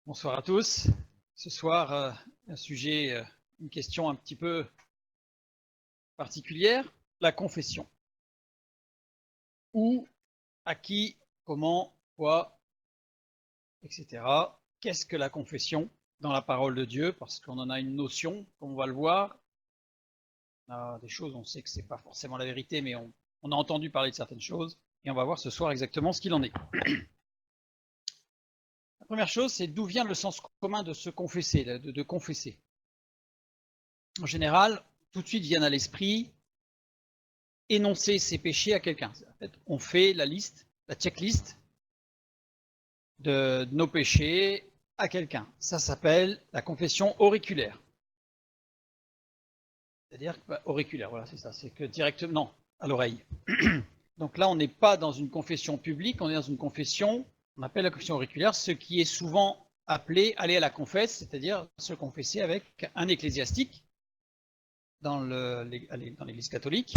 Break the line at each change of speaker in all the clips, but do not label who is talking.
Bonsoir à tous. Ce soir, un sujet, une question un petit peu particulière, la confession. Où, à qui, comment, quoi, etc. Qu'est-ce que la confession dans la parole de Dieu? Parce qu'on en a une notion, comme on va le voir. On a des choses, on sait que ce n'est pas forcément la vérité, mais on a entendu parler de certaines choses. Et on va voir ce soir exactement ce qu'il en est. La première chose, c'est d'où vient le sens commun de se confesser, de confesser. En général, tout de suite viennent à l'esprit énoncer ses péchés à quelqu'un. En fait, on fait la liste, la checklist de nos péchés à quelqu'un. Ça s'appelle la confession auriculaire. C'est-à-dire auriculaire, voilà, c'est ça, c'est que directement, non, à l'oreille. Donc là, on n'est pas dans une confession publique, on est dans une confession, on appelle la confession auriculaire, ce qui est souvent appelé aller à la confesse, c'est-à-dire se confesser avec un ecclésiastique dans l'église catholique,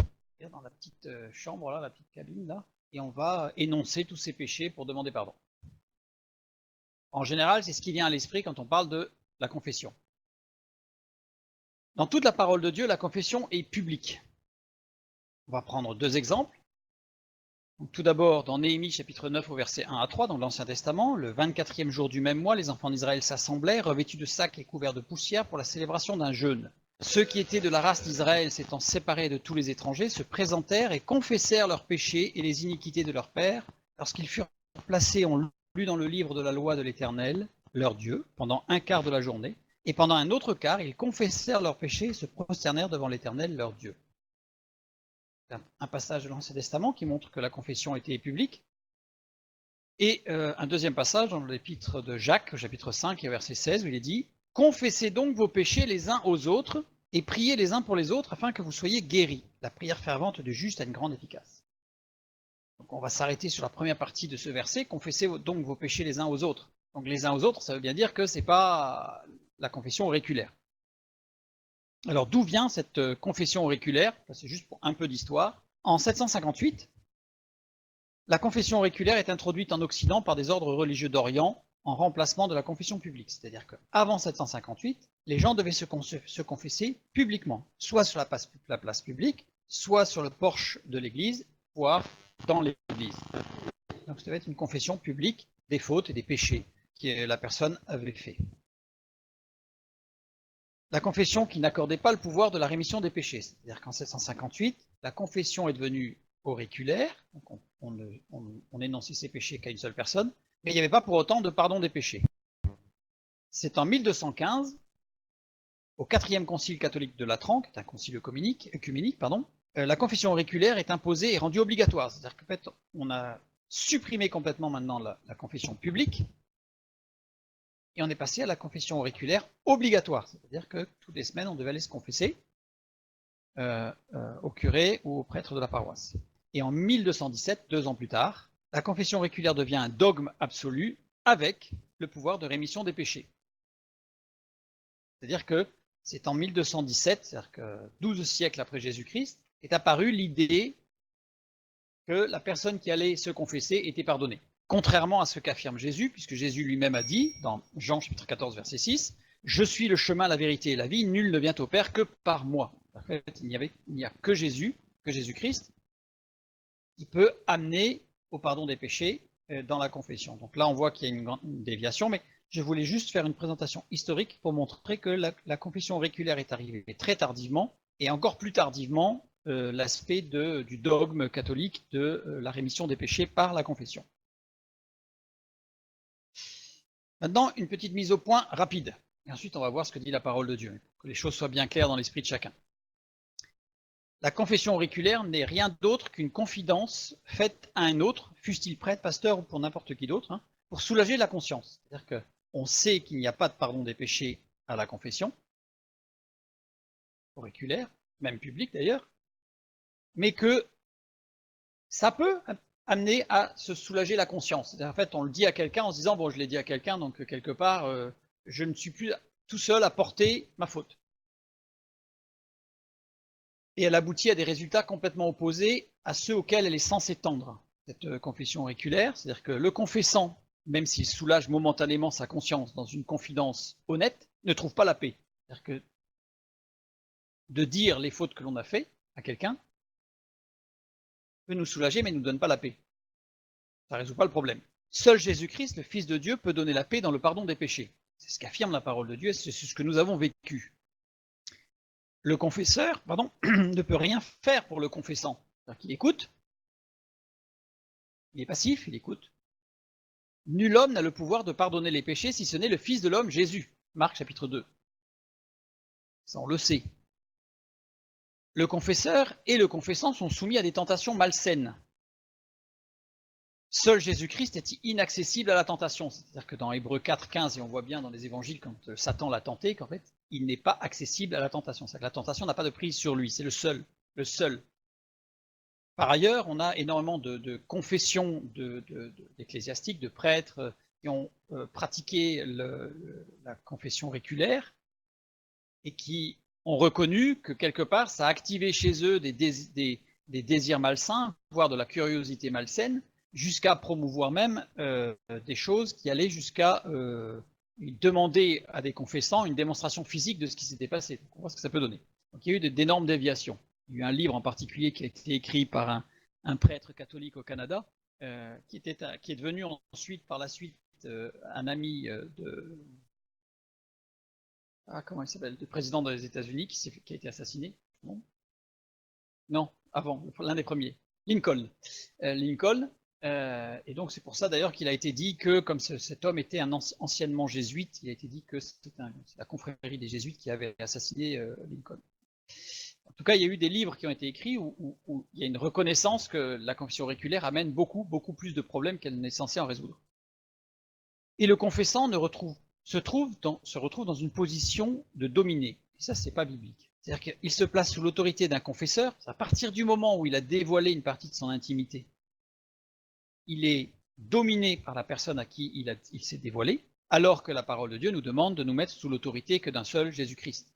dans la petite chambre, là, la petite cabine, là, et on va énoncer tous ses péchés pour demander pardon. En général, c'est ce qui vient à l'esprit quand on parle de la confession. Dans toute la parole de Dieu, la confession est publique. On va prendre deux exemples. Donc, tout d'abord, dans Néhémie chapitre 9 au verset 1 à 3, dans l'Ancien Testament, le 24e jour du même mois, les enfants d'Israël s'assemblaient, revêtus de sacs et couverts de poussière pour la célébration d'un jeûne. Ceux qui étaient de la race d'Israël s'étant séparés de tous les étrangers se présentèrent et confessèrent leurs péchés et les iniquités de leurs pères. Lorsqu'ils furent placés, on lut dans le livre de la loi de l'Éternel, leur Dieu, pendant un quart de la journée, et pendant un autre quart, ils confessèrent leurs péchés et se prosternèrent devant l'Éternel, leur Dieu. Un passage de l'Ancien Testament qui montre que la confession était publique. Et un deuxième passage dans l'épître de Jacques, chapitre 5, verset 16, où il est dit « Confessez donc vos péchés les uns aux autres, et priez les uns pour les autres, afin que vous soyez guéris. La prière fervente du juste a une grande efficace. » Donc on va s'arrêter sur la première partie de ce verset, « Confessez donc vos péchés les uns aux autres. » Donc les uns aux autres, ça veut bien dire que ce n'est pas la confession auriculaire. Alors d'où vient cette confession auriculaire? C'est juste pour un peu d'histoire. En 758, la confession auriculaire est introduite en Occident par des ordres religieux d'Orient en remplacement de la confession publique. C'est-à-dire qu'avant 758, les gens devaient se confesser publiquement, soit sur la place publique, soit sur le porche de l'église, voire dans l'église. Donc ça devait être une confession publique des fautes et des péchés que la personne avait fait. La confession qui n'accordait pas le pouvoir de la rémission des péchés. C'est-à-dire qu'en 758, la confession est devenue auriculaire, donc on énonçait ses péchés qu'à une seule personne, mais il n'y avait pas pour autant de pardon des péchés. C'est en 1215, au 4e concile catholique de Latran, qui est un concile œcuménique, la confession auriculaire est imposée et rendue obligatoire. C'est-à-dire qu'en fait, on a supprimé complètement maintenant la confession publique, et on est passé à la confession auriculaire obligatoire. C'est-à-dire que toutes les semaines, on devait aller se confesser au curé ou au prêtre de la paroisse. Et en 1217, 2 ans plus tard, la confession auriculaire devient un dogme absolu avec le pouvoir de rémission des péchés. C'est-à-dire que c'est en 1217, c'est-à-dire que 12 siècles après Jésus-Christ, est apparue l'idée que la personne qui allait se confesser était pardonnée. Contrairement à ce qu'affirme Jésus, puisque Jésus lui-même a dit, dans Jean chapitre 14, verset 6, « Je suis le chemin, la vérité et la vie, nul ne vient au Père que par moi. » En fait, il n'y a que Jésus-Christ, qui peut amener au pardon des péchés dans la confession. Donc là, on voit qu'il y a une déviation, mais je voulais juste faire une présentation historique pour montrer que la confession auriculaire est arrivée très tardivement, et encore plus tardivement, l'aspect du dogme catholique de la rémission des péchés par la confession. Maintenant, une petite mise au point rapide. Et ensuite, on va voir ce que dit la parole de Dieu, pour que les choses soient bien claires dans l'esprit de chacun. La confession auriculaire n'est rien d'autre qu'une confidence faite à un autre, fût-il prêtre, pasteur ou pour n'importe qui d'autre, pour soulager la conscience. C'est-à-dire qu'on sait qu'il n'y a pas de pardon des péchés à la confession auriculaire, même publique d'ailleurs, mais que ça peut amener à se soulager la conscience. En fait, on le dit à quelqu'un en se disant, bon, je l'ai dit à quelqu'un, donc quelque part, je ne suis plus tout seul à porter ma faute. Et elle aboutit à des résultats complètement opposés à ceux auxquels elle est censée tendre, cette confession auriculaire. C'est-à-dire que le confessant même s'il soulage momentanément sa conscience dans une confidence honnête, ne trouve pas la paix. C'est-à-dire que de dire les fautes que l'on a fait à quelqu'un peut nous soulager, mais ne nous donne pas la paix. Ça ne résout pas le problème. Seul Jésus-Christ, le Fils de Dieu, peut donner la paix dans le pardon des péchés. C'est ce qu'affirme la parole de Dieu et c'est ce que nous avons vécu. Le confesseur, ne peut rien faire pour le confessant. C'est-à-dire qu'il écoute, il est passif, il écoute. Nul homme n'a le pouvoir de pardonner les péchés si ce n'est le Fils de l'homme, Jésus. Marc chapitre 2. Ça, on le sait. Le confesseur et le confessant sont soumis à des tentations malsaines. Seul Jésus-Christ est inaccessible à la tentation. C'est-à-dire que dans Hébreux 4, 15, et on voit bien dans les évangiles quand Satan l'a tenté, qu'en fait, il n'est pas accessible à la tentation. C'est-à-dire que la tentation n'a pas de prise sur lui, c'est le seul. Le seul. Par ailleurs, on a énormément de confessions d'ecclésiastiques, de prêtres qui ont pratiqué la confession auriculaire et qui ont reconnu que quelque part, ça a activé chez eux des désirs malsains, voire de la curiosité malsaine, jusqu'à promouvoir même des choses qui allaient jusqu'à demander à des confessants une démonstration physique de ce qui s'était passé. Donc on voit ce que ça peut donner. Donc il y a eu d'énormes déviations. Il y a eu un livre en particulier qui a été écrit par un prêtre catholique au Canada, qui est devenu ensuite, par la suite, un ami comment il s'appelle, du président des États-Unis qui a été assassiné. Non, avant, l'un des premiers. Lincoln. Et donc c'est pour ça d'ailleurs qu'il a été dit que, comme cet homme était anciennement jésuite, il a été dit que c'était la confrérie des jésuites qui avait assassiné Lincoln. En tout cas, il y a eu des livres qui ont été écrits où il y a une reconnaissance que la confession auriculaire amène beaucoup plus de problèmes qu'elle n'est censée en résoudre. Et le confessant se retrouve dans une position de dominé. Et ça, c'est pas biblique. C'est-à-dire qu'il se place sous l'autorité d'un confesseur. À partir du moment où il a dévoilé une partie de son intimité, il est dominé par la personne à qui il s'est dévoilé, alors que la parole de Dieu nous demande de nous mettre sous l'autorité que d'un seul Jésus-Christ.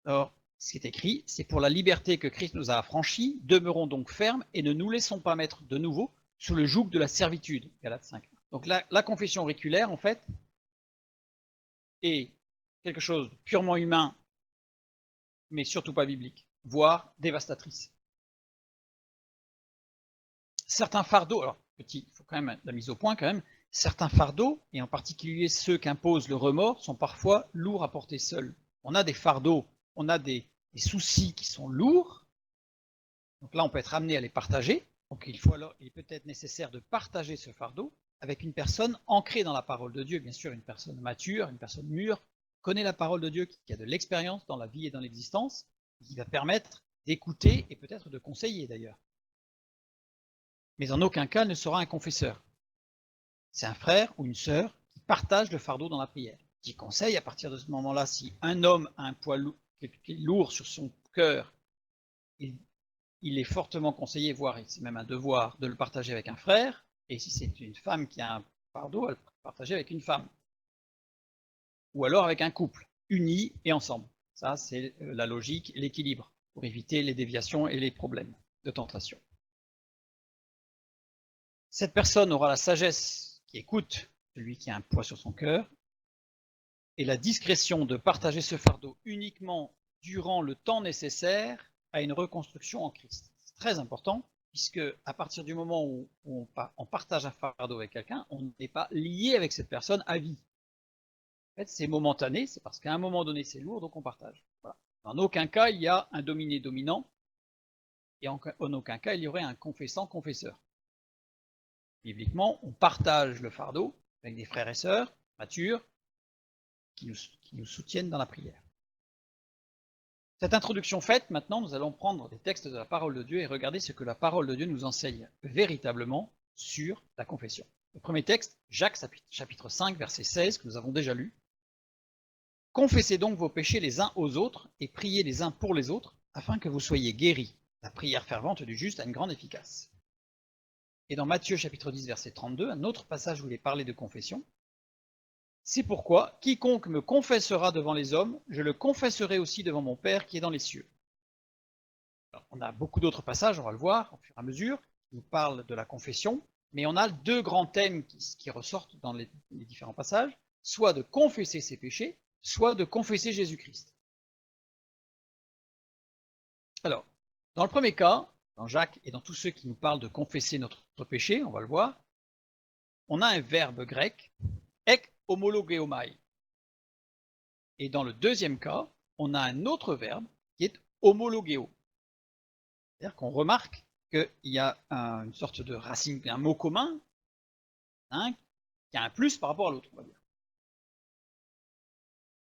Alors, ce qui est écrit, c'est pour la liberté que Christ nous a affranchis, demeurons donc fermes et ne nous laissons pas mettre de nouveau sous le joug de la servitude. Galates 5. Donc la confession auriculaire, en fait, est quelque chose de purement humain, mais surtout pas biblique, voire dévastatrice. Certains fardeaux, alors il faut quand même la mise au point quand même, certains fardeaux, et en particulier ceux qu'impose le remords, sont parfois lourds à porter seul. On a des fardeaux, on a des soucis qui sont lourds, donc là on peut être amené à les partager, donc il est peut-être nécessaire de partager ce fardeau avec une personne ancrée dans la parole de Dieu, bien sûr une personne mature, une personne mûre, connaît la parole de Dieu, qui a de l'expérience dans la vie et dans l'existence, qui va permettre d'écouter et peut-être de conseiller d'ailleurs. Mais en aucun cas ne sera un confesseur. C'est un frère ou une sœur qui partage le fardeau dans la prière, qui conseille à partir de ce moment-là, si un homme a un poids lourd sur son cœur, il est fortement conseillé, voire c'est même un devoir, de le partager avec un frère, et si c'est une femme qui a un fardeau, elle peut le partager avec une femme. Ou alors avec un couple, unis et ensemble. Ça, c'est la logique, l'équilibre, pour éviter les déviations et les problèmes de tentation. Cette personne aura la sagesse qui écoute celui qui a un poids sur son cœur et la discrétion de partager ce fardeau uniquement durant le temps nécessaire à une reconstruction en Christ. C'est très important puisque à partir du moment où on partage un fardeau avec quelqu'un, on n'est pas lié avec cette personne à vie. En fait, c'est momentané, c'est parce qu'à un moment donné c'est lourd, donc on partage. Voilà. En aucun cas il y a un dominé-dominant et en aucun cas il y aurait un confessant-confesseur. Bibliquement, on partage le fardeau avec des frères et sœurs matures qui nous soutiennent dans la prière. Cette introduction faite, maintenant, nous allons prendre des textes de la parole de Dieu et regarder ce que la parole de Dieu nous enseigne véritablement sur la confession. Le premier texte, Jacques chapitre 5, verset 16, que nous avons déjà lu. « Confessez donc vos péchés les uns aux autres et priez les uns pour les autres, afin que vous soyez guéris. La prière fervente du juste a une grande efficace. » Et dans Matthieu chapitre 10, verset 32, un autre passage où il est parlé de confession. « C'est pourquoi, quiconque me confessera devant les hommes, je le confesserai aussi devant mon Père qui est dans les cieux. » Alors, on a beaucoup d'autres passages, on va le voir au fur et à mesure, qui nous parlent de la confession. Mais on a deux grands thèmes qui ressortent dans les différents passages, soit de confesser ses péchés, soit de confesser Jésus-Christ. Alors, dans le premier cas, dans Jacques et dans tous ceux qui nous parlent de confesser notre péché, on va le voir, on a un verbe grec, ek homologeomai. Et dans le deuxième cas, on a un autre verbe qui est homologeo. C'est-à-dire qu'on remarque qu'il y a une sorte de racine, un mot commun, hein, qui a un plus par rapport à l'autre, on va dire.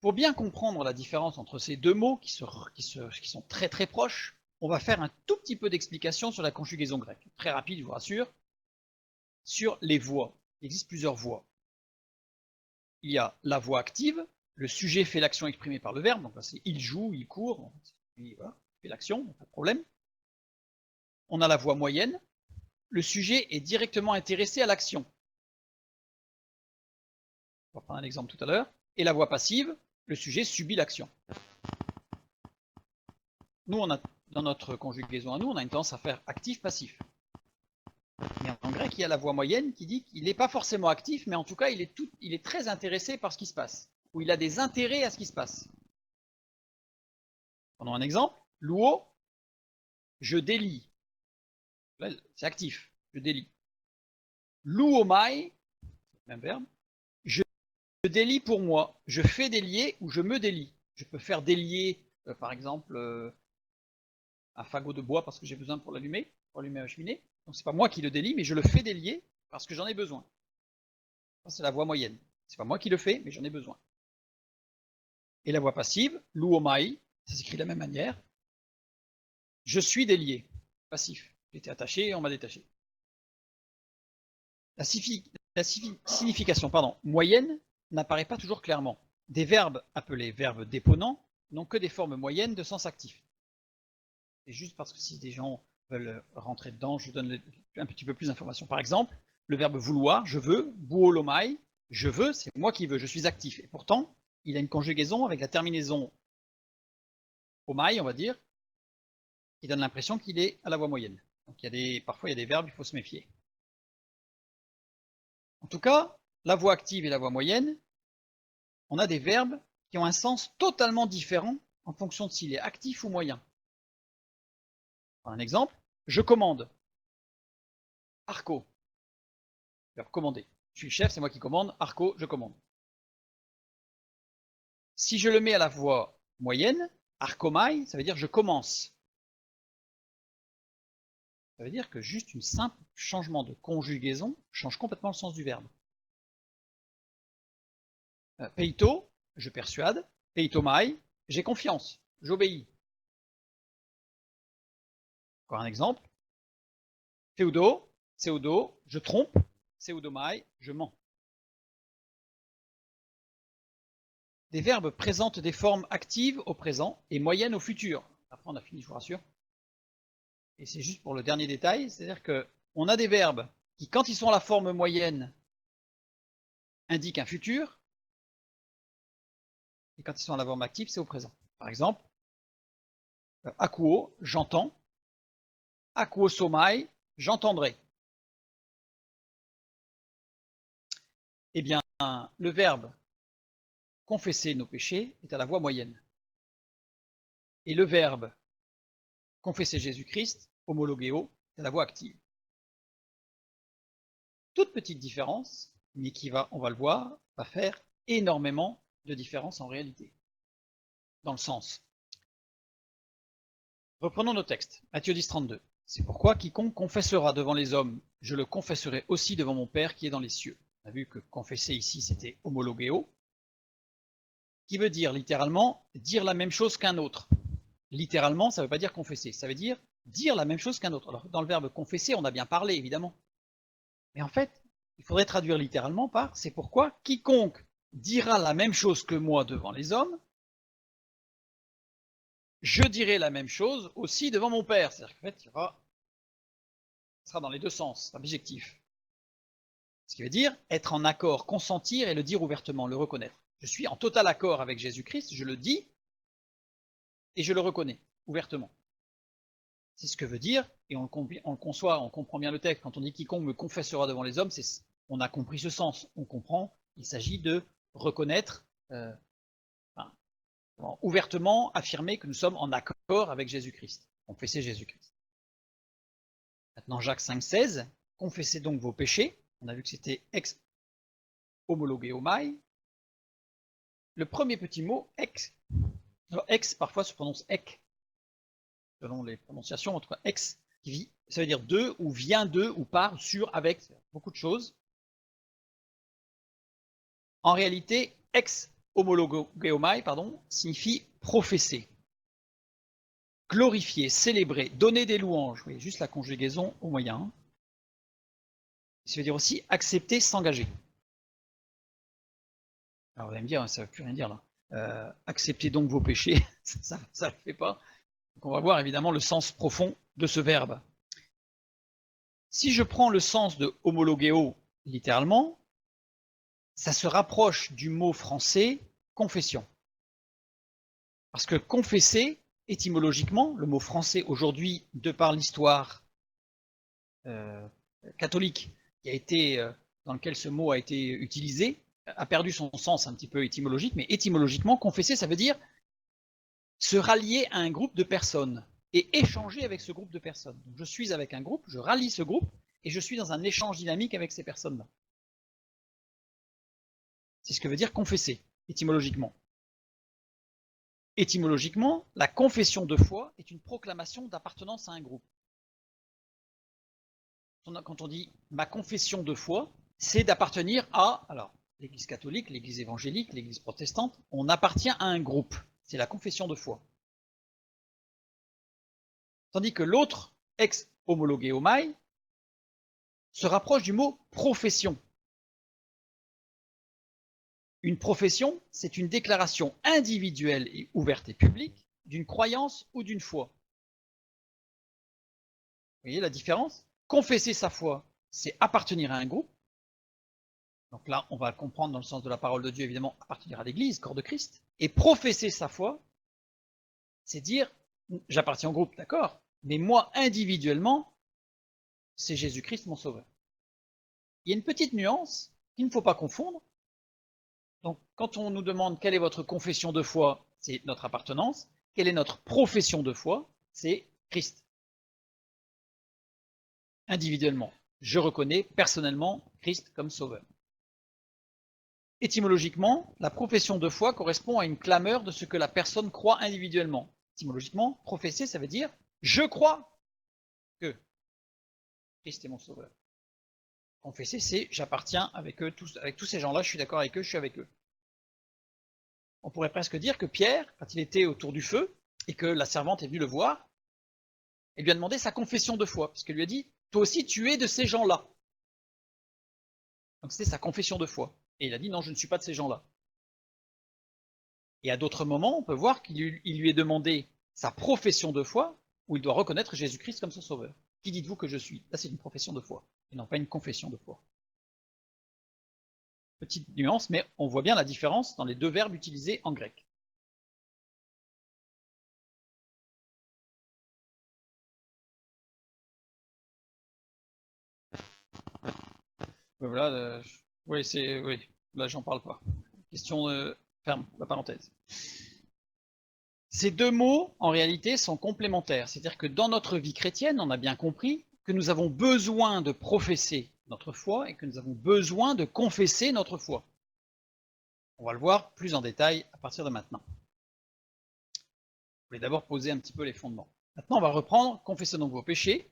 Pour bien comprendre la différence entre ces deux mots qui sont très très proches, on va faire un tout petit peu d'explication sur la conjugaison grecque. Très rapide, je vous rassure. Sur les voix. Il existe plusieurs voix. Il y a la voix active, le sujet fait l'action exprimée par le verbe, donc là c'est il joue, il court, il voilà, fait l'action, pas de problème. On a la voix moyenne, le sujet est directement intéressé à l'action. On va prendre un exemple tout à l'heure. Et la voix passive, le sujet subit l'action. Nous, dans notre conjugaison à nous, on a une tendance à faire actif-passif. Mais en grec, il y a la voix moyenne qui dit qu'il n'est pas forcément actif, mais en tout cas, il est très intéressé par ce qui se passe, ou il a des intérêts à ce qui se passe. Prenons un exemple. Luo, je délie. Là, c'est actif, je délie. Luomai, même verbe, je délie pour moi. Je fais délier ou je me délie. Je peux faire délier, par exemple, un fagot de bois parce que j'ai besoin pour allumer la cheminée. Donc c'est pas moi qui le délie, mais je le fais délier parce que j'en ai besoin. Ça, c'est la voix moyenne. C'est pas moi qui le fais, mais j'en ai besoin. Et la voix passive, luomai, ça s'écrit de la même manière. Je suis délié, passif. J'étais attaché et on m'a détaché. La signification moyenne n'apparaît pas toujours clairement. Des verbes appelés verbes déponents n'ont que des formes moyennes de sens actif. C'est juste parce que si des gens veulent rentrer dedans, je vous donne un petit peu plus d'informations. Par exemple, le verbe vouloir, je veux, buolomai, je veux, c'est moi qui veux, je suis actif. Et pourtant, il a une conjugaison avec la terminaison omai, on va dire, qui donne l'impression qu'il est à la voix moyenne. Donc parfois il y a des verbes, il faut se méfier. En tout cas, la voix active et la voix moyenne, on a des verbes qui ont un sens totalement différent en fonction de s'il est actif ou moyen. Un exemple, je commande. Arco. Verbe commander. Je suis le chef, c'est moi qui commande. Arco, je commande. Si je le mets à la voix moyenne, arcomai, ça veut dire je commence. Ça veut dire que juste un simple changement de conjugaison change complètement le sens du verbe. Peito, je persuade. Peitomai, j'ai confiance, j'obéis. Encore un exemple. Pseudo, je trompe. Pseudomai, je mens. Des verbes présentent des formes actives au présent et moyennes au futur. Après, on a fini, je vous rassure. Et c'est juste pour le dernier détail, c'est-à-dire qu'on a des verbes qui, quand ils sont à la forme moyenne, indiquent un futur, et quand ils sont à la forme active, c'est au présent. Par exemple, akuo, j'entends. Akuo somai, j'entendrai. Eh bien, le verbe confesser nos péchés est à la voix moyenne. Et le verbe confesser Jésus-Christ, homologeo, est à la voix active. Toute petite différence, mais qui va, on va le voir, va faire énormément de différence en réalité, dans le sens. Reprenons nos textes. Matthieu 10, 32. C'est pourquoi quiconque confessera devant les hommes, je le confesserai aussi devant mon Père qui est dans les cieux. On a vu que confesser ici, c'était homologeo, qui veut dire littéralement dire la même chose qu'un autre. Littéralement, ça ne veut pas dire confesser, ça veut dire la même chose qu'un autre. Alors, dans le verbe confesser, on a bien parlé, évidemment. Mais en fait, il faudrait traduire littéralement par « c'est pourquoi quiconque dira la même chose que moi devant les hommes, je dirai la même chose aussi devant mon Père. » C'est-à-dire qu'en fait, ce sera dans les deux sens, c'est objectif. Ce qui veut dire être en accord, consentir et le dire ouvertement, le reconnaître. Je suis en total accord avec Jésus-Christ, je le dis et je le reconnais ouvertement. C'est ce que veut dire, et on le conçoit, on comprend bien le texte, quand on dit quiconque me confessera devant les hommes, on a compris ce sens, on comprend, il s'agit de reconnaître, ouvertement affirmer que nous sommes en accord avec Jésus-Christ, confesser Jésus-Christ. Maintenant Jacques 5,16, confessez donc vos péchés, on a vu que c'était ex homologeomai. Le premier petit mot, ex, alors ex parfois se prononce ek, selon les prononciations, en tout cas ex, ça veut dire de, ou vient de, ou par, sur, avec, beaucoup de choses. En réalité, ex homologeomai, signifie professer, glorifier, célébrer, donner des louanges. Vous voyez juste la conjugaison au moyen. Ça veut dire aussi accepter, s'engager. Alors vous allez me dire, ça ne veut plus rien dire là. Acceptez donc vos péchés, ça ne le fait pas. Donc on va voir évidemment le sens profond de ce verbe. Si je prends le sens de homologeo littéralement, ça se rapproche du mot français confession. Parce que confesser, étymologiquement, le mot français aujourd'hui, de par l'histoire catholique qui a été, dans lequel ce mot a été utilisé, a perdu son sens un petit peu étymologique, mais étymologiquement, confesser, ça veut dire se rallier à un groupe de personnes et échanger avec ce groupe de personnes. Donc je suis avec un groupe, je rallie ce groupe, et je suis dans un échange dynamique avec ces personnes-là. C'est ce que veut dire confesser, étymologiquement. Étymologiquement, la confession de foi est une proclamation d'appartenance à un groupe. Quand on dit ma confession de foi, c'est d'appartenir à, alors, l'Église catholique, l'Église évangélique, l'Église protestante, on appartient à un groupe. C'est la confession de foi. Tandis que l'autre, ex homologeomai, se rapproche du mot profession. Une profession, c'est une déclaration individuelle et ouverte et publique d'une croyance ou d'une foi. Vous voyez la différence? Confesser sa foi, c'est appartenir à un groupe. Donc là, on va comprendre dans le sens de la parole de Dieu, évidemment, appartenir à l'Église, corps de Christ. Et professer sa foi, c'est dire, j'appartiens au groupe, d'accord, mais moi, individuellement, c'est Jésus-Christ mon sauveur. Il y a une petite nuance qu'il ne faut pas confondre. Donc, quand on nous demande quelle est votre confession de foi, c'est notre appartenance. Quelle est notre profession de foi? C'est Christ. Individuellement, je reconnais personnellement Christ comme sauveur. Étymologiquement, la profession de foi correspond à une clameur de ce que la personne croit individuellement. Étymologiquement, professer, ça veut dire je crois que Christ est mon sauveur. Confesser, c'est j'appartiens avec eux, avec tous ces gens-là, je suis d'accord avec eux, je suis avec eux. On pourrait presque dire que Pierre, quand il était autour du feu, et que la servante est venue le voir, elle lui a demandé sa confession de foi, parce qu'elle lui a dit « Toi aussi, tu es de ces gens-là ». Donc c'était sa confession de foi. Et il a dit « Non, je ne suis pas de ces gens-là ». Et à d'autres moments, on peut voir qu'il lui est demandé sa profession de foi, où il doit reconnaître Jésus-Christ comme son sauveur. Qui dites-vous que je suis? Là, c'est une profession de foi, et non pas une confession de foi. Petite nuance, mais on voit bien la différence dans les deux verbes utilisés en grec. Voilà, oui, là j'en parle pas. Question de ferme la parenthèse. Ces deux mots, en réalité, sont complémentaires. C'est-à-dire que dans notre vie chrétienne, on a bien compris que nous avons besoin de professer notre foi et que nous avons besoin de confesser notre foi. On va le voir plus en détail à partir de maintenant. Je voulais d'abord poser un petit peu les fondements. Maintenant, on va reprendre « Confessez donc vos péchés »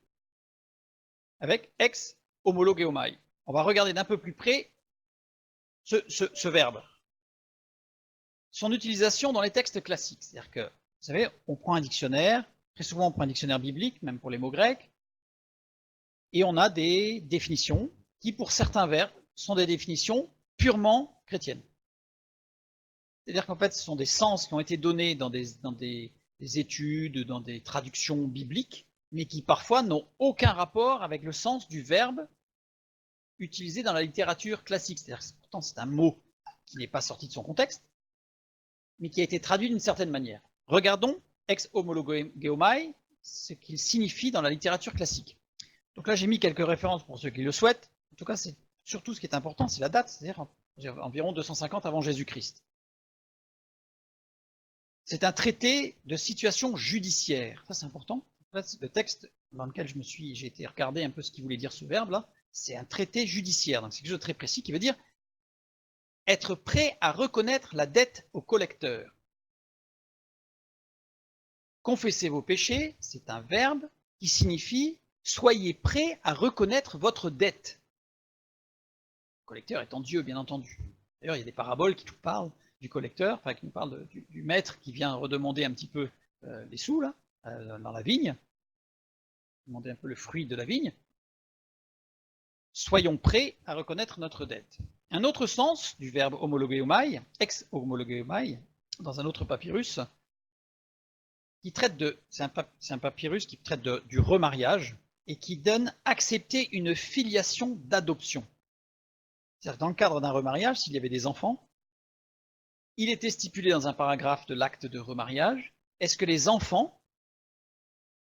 avec « ex homologeomai ». On va regarder d'un peu plus près ce verbe. Son utilisation dans les textes classiques. C'est-à-dire que, vous savez, on prend un dictionnaire, très souvent on prend un dictionnaire biblique, même pour les mots grecs, et on a des définitions qui, pour certains verbes, sont des définitions purement chrétiennes. C'est-à-dire qu'en fait, ce sont des sens qui ont été donnés dans des études, dans des traductions bibliques, mais qui parfois n'ont aucun rapport avec le sens du verbe utilisé dans la littérature classique. C'est-à-dire que pourtant c'est un mot qui n'est pas sorti de son contexte, mais qui a été traduit d'une certaine manière. Regardons ex homologeomai, ce qu'il signifie dans la littérature classique. Donc là, j'ai mis quelques références pour ceux qui le souhaitent. En tout cas, c'est surtout ce qui est important, c'est la date, c'est-à-dire environ 250 avant Jésus-Christ. C'est un traité de situation judiciaire. Ça, c'est important. En fait, le texte dans lequel j'ai été regarder un peu ce qu'il voulait dire ce verbe-là, c'est un traité judiciaire. Donc c'est quelque chose de très précis qui veut dire être prêt à reconnaître la dette au collecteur. Confessez vos péchés, c'est un verbe qui signifie soyez prêt à reconnaître votre dette. Le collecteur étant Dieu, bien entendu. D'ailleurs, il y a des paraboles qui nous parlent du collecteur, enfin qui nous parlent du maître qui vient redemander un petit peu les sous là, dans la vigne, demander un peu le fruit de la vigne. Soyons prêts à reconnaître notre dette. Un autre sens du verbe homologeomai, ex-homologeomai, dans un autre papyrus, qui traite de, c'est un papyrus qui traite du remariage et qui donne accepter une filiation d'adoption. C'est-à-dire que dans le cadre d'un remariage, s'il y avait des enfants, il était stipulé dans un paragraphe de l'acte de remariage, est-ce que les enfants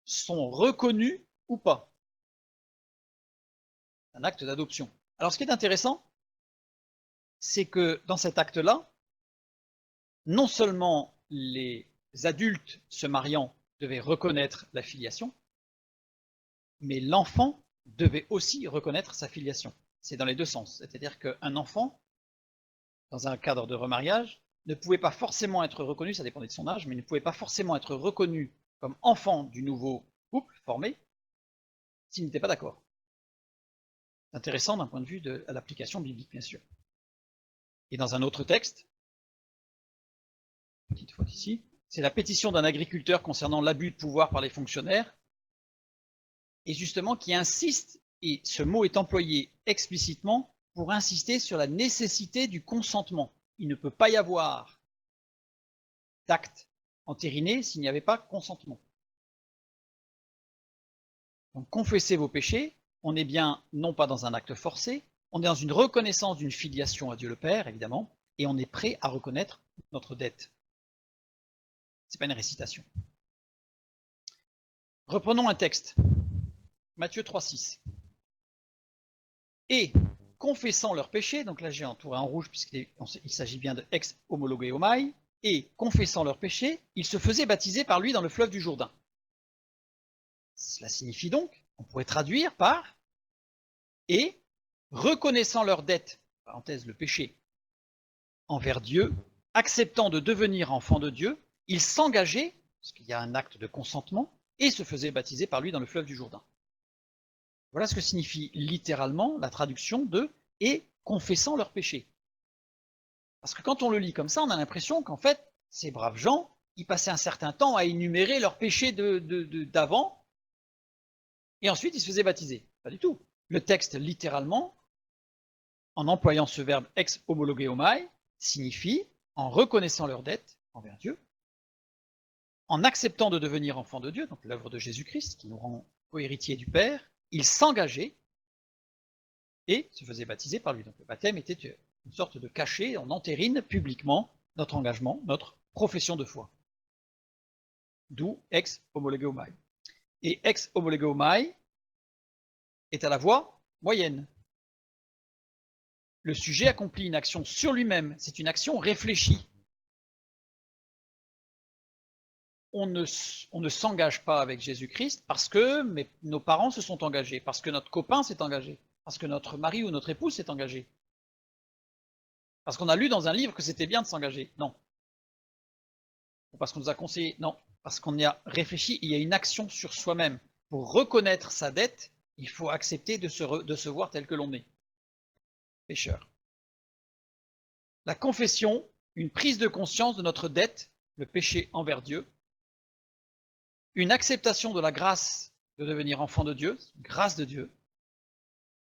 sont reconnus ou pas? Un acte d'adoption. Alors ce qui est intéressant, c'est que dans cet acte-là, non seulement les adultes se mariant devaient reconnaître la filiation, mais l'enfant devait aussi reconnaître sa filiation. C'est dans les deux sens. C'est-à-dire qu'un enfant, dans un cadre de remariage, ne pouvait pas forcément être reconnu, ça dépendait de son âge, mais ne pouvait pas forcément être reconnu comme enfant du nouveau couple formé s'il n'était pas d'accord. C'est intéressant d'un point de vue de l'application biblique, bien sûr. Et dans un autre texte, petite faute ici, c'est la pétition d'un agriculteur concernant l'abus de pouvoir par les fonctionnaires, et justement qui insiste, et ce mot est employé explicitement pour insister sur la nécessité du consentement. Il ne peut pas y avoir d'acte entériné s'il n'y avait pas consentement. Donc confessez vos péchés, on est bien non pas dans un acte forcé, on est dans une reconnaissance d'une filiation à Dieu le Père, évidemment, et on est prêt à reconnaître notre dette. C'est pas une récitation. Reprenons un texte. Matthieu 3,6. Et confessant leurs péchés, donc là j'ai entouré en rouge puisqu'il s'agit bien de ex homologeomai, et confessant leurs péchés, ils se faisaient baptiser par lui dans le fleuve du Jourdain. Cela signifie donc, on pourrait traduire par et reconnaissant leur dette, parenthèse le péché, envers Dieu, acceptant de devenir enfants de Dieu, ils s'engageaient, parce qu'il y a un acte de consentement, et se faisaient baptiser par lui dans le fleuve du Jourdain. Voilà ce que signifie littéralement la traduction de « et confessant leurs péchés ». Parce que quand on le lit comme ça, on a l'impression qu'en fait, ces braves gens, ils passaient un certain temps à énumérer leurs péchés d'avant, et ensuite ils se faisaient baptiser. Pas du tout. Le texte, littéralement, en employant ce verbe ex homologeomai, signifie en reconnaissant leur dette envers Dieu, en acceptant de devenir enfants de Dieu, donc l'œuvre de Jésus-Christ qui nous rend co-héritiers du Père, ils s'engageaient et se faisaient baptiser par lui. Donc le baptême était une sorte de cachet, on entérine publiquement notre engagement, notre profession de foi. D'où ex homologeomai. Et ex homologeomai est à la voix moyenne. Le sujet accomplit une action sur lui-même, c'est une action réfléchie. On ne s'engage pas avec Jésus-Christ parce que nos parents se sont engagés, parce que notre copain s'est engagé, parce que notre mari ou notre épouse s'est engagé. Parce qu'on a lu dans un livre que c'était bien de s'engager. Non. Ou parce qu'on nous a conseillé. Non. Parce qu'on y a réfléchi, il y a une action sur soi-même. Pour reconnaître sa dette, il faut accepter de se voir tel que l'on est. Pécheur. La confession, une prise de conscience de notre dette, le péché envers Dieu, une acceptation de la grâce de devenir enfant de Dieu, grâce de Dieu,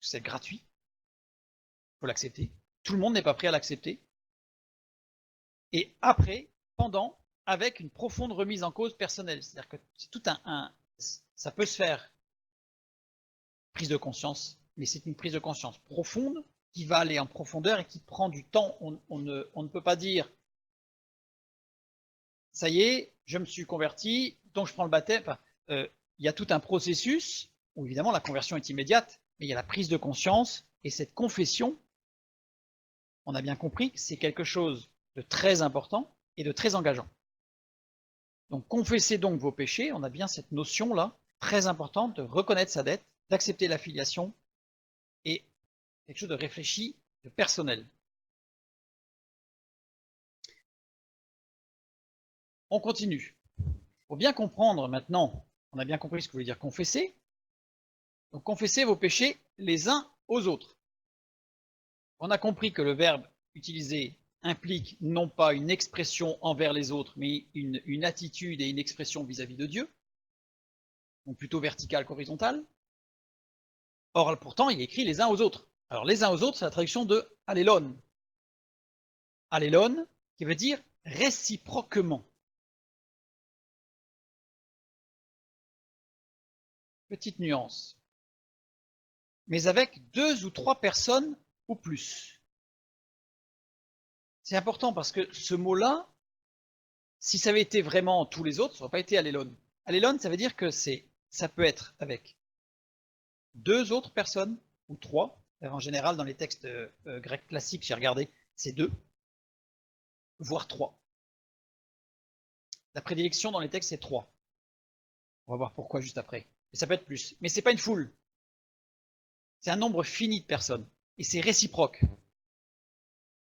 c'est gratuit, il faut l'accepter. Tout le monde n'est pas prêt à l'accepter. Et après, pendant, avec une profonde remise en cause personnelle. C'est-à-dire que c'est tout ça peut se faire, prise de conscience, mais c'est une prise de conscience profonde qui va aller en profondeur et qui prend du temps. On ne peut pas dire ça y est, je me suis converti, donc je prends le baptême. Enfin, il y a tout un processus où évidemment la conversion est immédiate, mais il y a la prise de conscience et cette confession, on a bien compris que c'est quelque chose de très important et de très engageant. Donc confessez donc vos péchés, on a bien cette notion-là, très importante, de reconnaître sa dette, d'accepter la filiation et quelque chose de réfléchi, de personnel. On continue. Pour bien comprendre maintenant, on a bien compris ce que voulait dire confesser. Donc confessez vos péchés les uns aux autres. On a compris que le verbe utilisé implique non pas une expression envers les autres, mais une attitude et une expression vis-à-vis de Dieu, donc plutôt verticale qu'horizontale. Or, pourtant, il est écrit les uns aux autres. Alors, les uns aux autres, c'est la traduction de allélon. Allélon, qui veut dire réciproquement. Petite nuance. Mais avec 2 ou 3 personnes ou plus. C'est important parce que ce mot-là, si ça avait été vraiment tous les autres, ça n'aurait pas été allélon. Allélon, ça veut dire que ça peut être avec 2 autres personnes ou 3. En général, dans les textes grecs classiques, j'ai regardé, c'est 2, voire 3. La prédilection dans les textes, c'est 3. On va voir pourquoi juste après. Et ça peut être plus. Mais ce n'est pas une foule. C'est un nombre fini de personnes. Et c'est réciproque.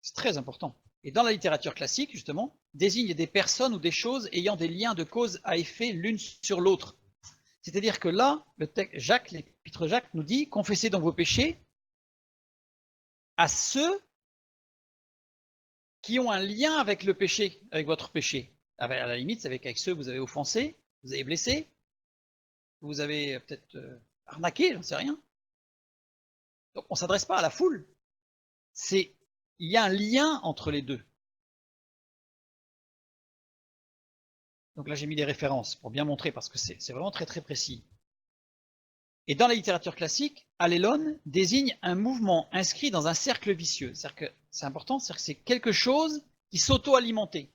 C'est très important. Et dans la littérature classique, justement, désigne des personnes ou des choses ayant des liens de cause à effet l'une sur l'autre. C'est-à-dire que là, l'épître Jacques nous dit, confessez donc vos péchés à ceux qui ont un lien avec le péché, avec votre péché. À la limite, c'est avec ceux que vous avez offensés, vous avez blessés, vous avez peut-être arnaqué, j'en sais rien. Donc on ne s'adresse pas à la foule. Il y a un lien entre les deux. Donc là, j'ai mis des références pour bien montrer, parce que c'est vraiment très très précis. Et dans la littérature classique, allélon désigne un mouvement inscrit dans un cercle vicieux. C'est-à-dire que c'est important, c'est-à-dire que c'est quelque chose qui s'auto-alimentait.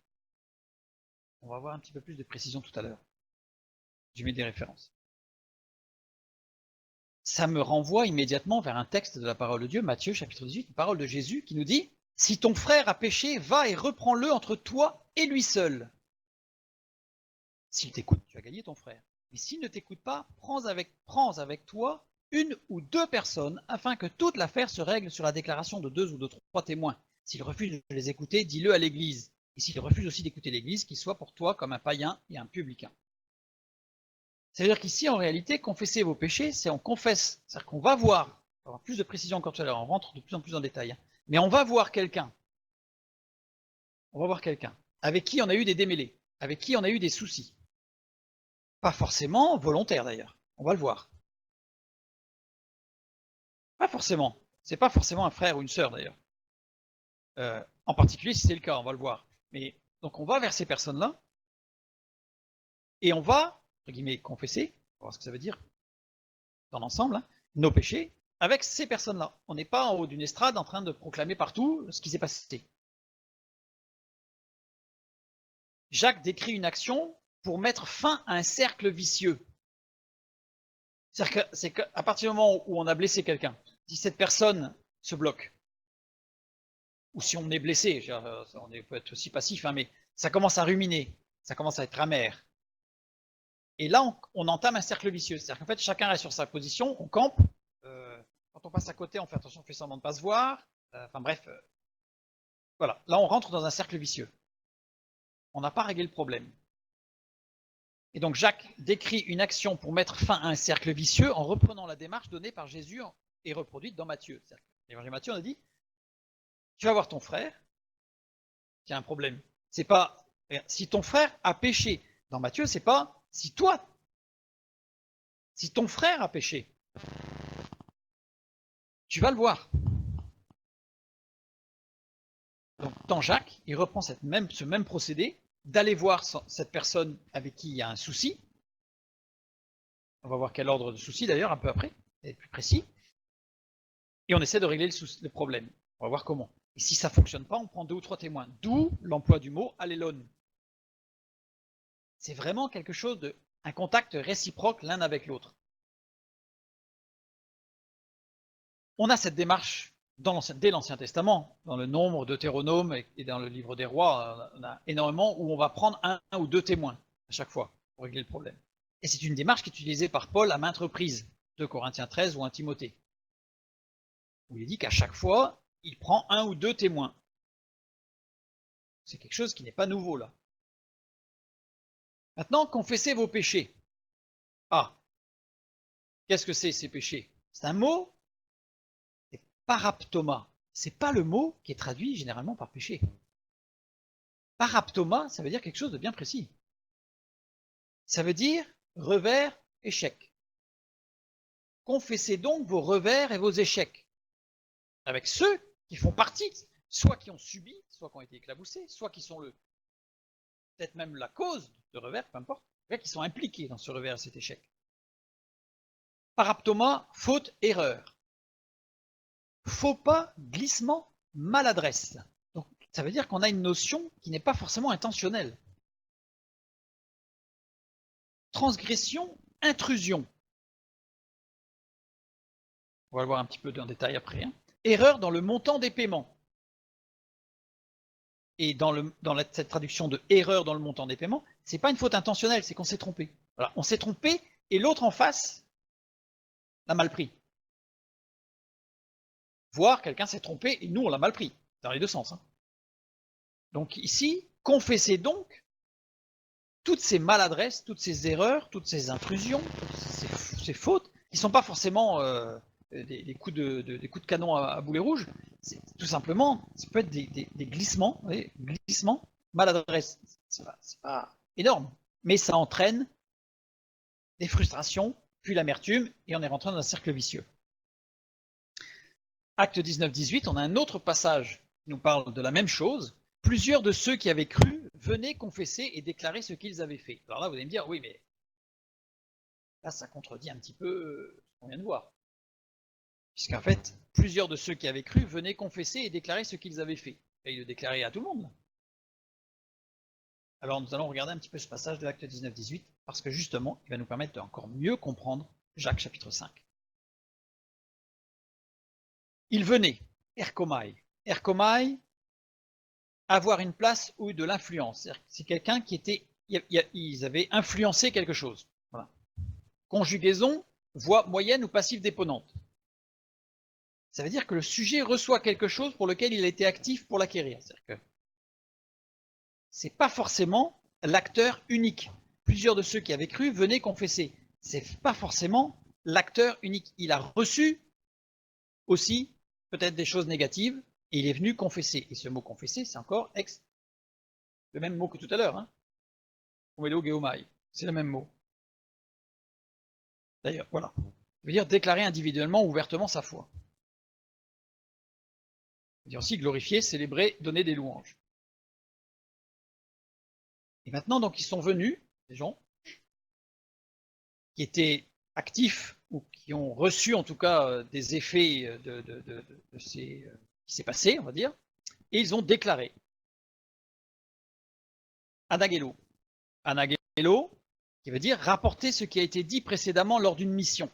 On va avoir un petit peu plus de précision tout à l'heure. Je mets des références. Ça me renvoie immédiatement vers un texte de la parole de Dieu, Matthieu chapitre 18, une parole de Jésus qui nous dit « Si ton frère a péché, va et reprends-le entre toi et lui seul. S'il t'écoute, tu as gagné ton frère. Mais s'il ne t'écoute pas, prends avec toi 1 ou 2 personnes, afin que toute l'affaire se règle sur la déclaration de 2 ou de 3 témoins. S'il refuse de les écouter, dis-le à l'Église. Et s'il refuse aussi d'écouter l'Église, qu'il soit pour toi comme un païen et un publicain. » Ça veut dire qu'ici, en réalité, confesser vos péchés, c'est on confesse. C'est-à-dire qu'on va voir, on va avoir plus de précision encore tout à l'heure, on rentre de plus en plus en détail, mais on va voir quelqu'un. On va voir quelqu'un avec qui on a eu des démêlés, avec qui on a eu des soucis. Pas forcément volontaire d'ailleurs, on va le voir. Pas forcément. C'est pas forcément un frère ou une sœur d'ailleurs. En particulier si c'est le cas, on va le voir. Mais donc on va vers ces personnes-là et on va, entre guillemets, confesser, on va voir ce que ça veut dire dans l'ensemble, nos péchés avec ces personnes-là. On n'est pas en haut d'une estrade en train de proclamer partout ce qui s'est passé. Jacques décrit une action pour mettre fin à un cercle vicieux. C'est qu'à partir du moment où on a blessé quelqu'un, si cette personne se bloque, ou si on est blessé, on peut être aussi passif, mais ça commence à ruminer, ça commence à être amer. Et là, on entame un cercle vicieux. C'est-à-dire qu'en fait, chacun reste sur sa position, on campe. Quand on passe à côté, on fait attention, on fait semblant de ne pas se voir. Enfin bref, voilà. Là, on rentre dans un cercle vicieux. On n'a pas réglé le problème. Et donc Jacques décrit une action pour mettre fin à un cercle vicieux en reprenant la démarche donnée par Jésus et reproduite dans Matthieu. L'évangile Matthieu, on a dit, tu vas voir ton frère qui a un problème. C'est pas si ton frère a péché. Dans Matthieu, c'est pas si ton frère a péché. Tu vas le voir. Donc dans Jacques, il reprend ce même procédé d'aller voir cette personne avec qui il y a un souci. On va voir quel ordre de souci d'ailleurs un peu après, et plus précis. Et on essaie de régler le problème. On va voir comment. Et si ça ne fonctionne pas, on prend 2 ou 3 témoins. D'où l'emploi du mot allélon. C'est vraiment quelque chose de un contact réciproque l'un avec l'autre. On a cette démarche dès l'Ancien Testament, dans le Nombre, Deutéronome et dans le Livre des Rois, on a énormément où on va prendre un ou deux témoins à chaque fois pour régler le problème. Et c'est une démarche qui est utilisée par Paul à maintes reprises, 2 Corinthiens 13 ou 1 Timothée, où il dit qu'à chaque fois, il prend un ou deux témoins. C'est quelque chose qui n'est pas nouveau là. Maintenant, confessez vos péchés. Ah, qu'est-ce que c'est ces péchés? C'est un mot, c'est paraptoma. C'est pas le mot qui est traduit généralement par péché. Paraptoma, ça veut dire quelque chose de bien précis. Ça veut dire revers, échec. Confessez donc vos revers et vos échecs avec ceux qui font partie, soit qui ont subi, soit qui ont été éclaboussés, soit qui sont peut-être même la cause de revers, peu importe, qui sont impliqués dans ce revers et cet échec. Paraptoma, faute, erreur. Faux pas, glissement, maladresse. Donc, ça veut dire qu'on a une notion qui n'est pas forcément intentionnelle. Transgression, intrusion. On va le voir un petit peu en détail après. Hein. Erreur dans le montant des paiements. Et dans cette traduction de erreur dans le montant des paiements, c'est pas une faute intentionnelle, c'est qu'on s'est trompé. Voilà, on s'est trompé et l'autre en face l'a mal pris. Voire quelqu'un s'est trompé et nous on l'a mal pris, dans les deux sens. Hein. Donc ici, confessez donc toutes ces maladresses, toutes ces erreurs, toutes ces intrusions, toutes ces fautes, qui ne sont pas forcément des coups de canon à boulet rouge, c'est tout simplement, ça peut être des glissements, glissements, maladresses. C'est pas énorme, mais ça entraîne des frustrations, puis l'amertume, et on est rentré dans un cercle vicieux. Acte 19-18, on a un autre passage qui nous parle de la même chose. Plusieurs de ceux qui avaient cru venaient confesser et déclarer ce qu'ils avaient fait. Alors là, vous allez me dire, oui, mais là, ça contredit un petit peu ce qu'on vient de voir. Puisqu'en fait, plusieurs de ceux qui avaient cru venaient confesser et déclarer ce qu'ils avaient fait. Et ils le déclaraient à tout le monde. Alors nous allons regarder un petit peu ce passage de l'acte 19-18, parce que justement, il va nous permettre d'encore mieux comprendre Jacques chapitre 5. Ils venaient, erkomai. Erkomai, avoir une place ou de l'influence. C'est quelqu'un qui était, ils avaient influencé quelque chose. Voilà. Conjugaison, voix moyenne ou passive déponente. Ça veut dire que le sujet reçoit quelque chose pour lequel il a été actif pour l'acquérir. C'est-à-dire que c'est pas forcément l'acteur unique. Plusieurs de ceux qui avaient cru venaient confesser. C'est pas forcément l'acteur unique. Il a reçu aussi peut-être des choses négatives et il est venu confesser. Et ce mot confesser, c'est encore le même mot que tout à l'heure. Hein. Omelo geomai, c'est le même mot. D'ailleurs, voilà. Ça veut dire déclarer individuellement ou ouvertement sa foi. Ça veut dire aussi glorifier, célébrer, donner des louanges. Et maintenant, donc, ils sont venus, des gens qui étaient actifs ou qui ont reçu en tout cas des effets de qui s'est passé, on va dire, et ils ont déclaré. Anagelo. Anagelo, qui veut dire rapporter ce qui a été dit précédemment lors d'une mission.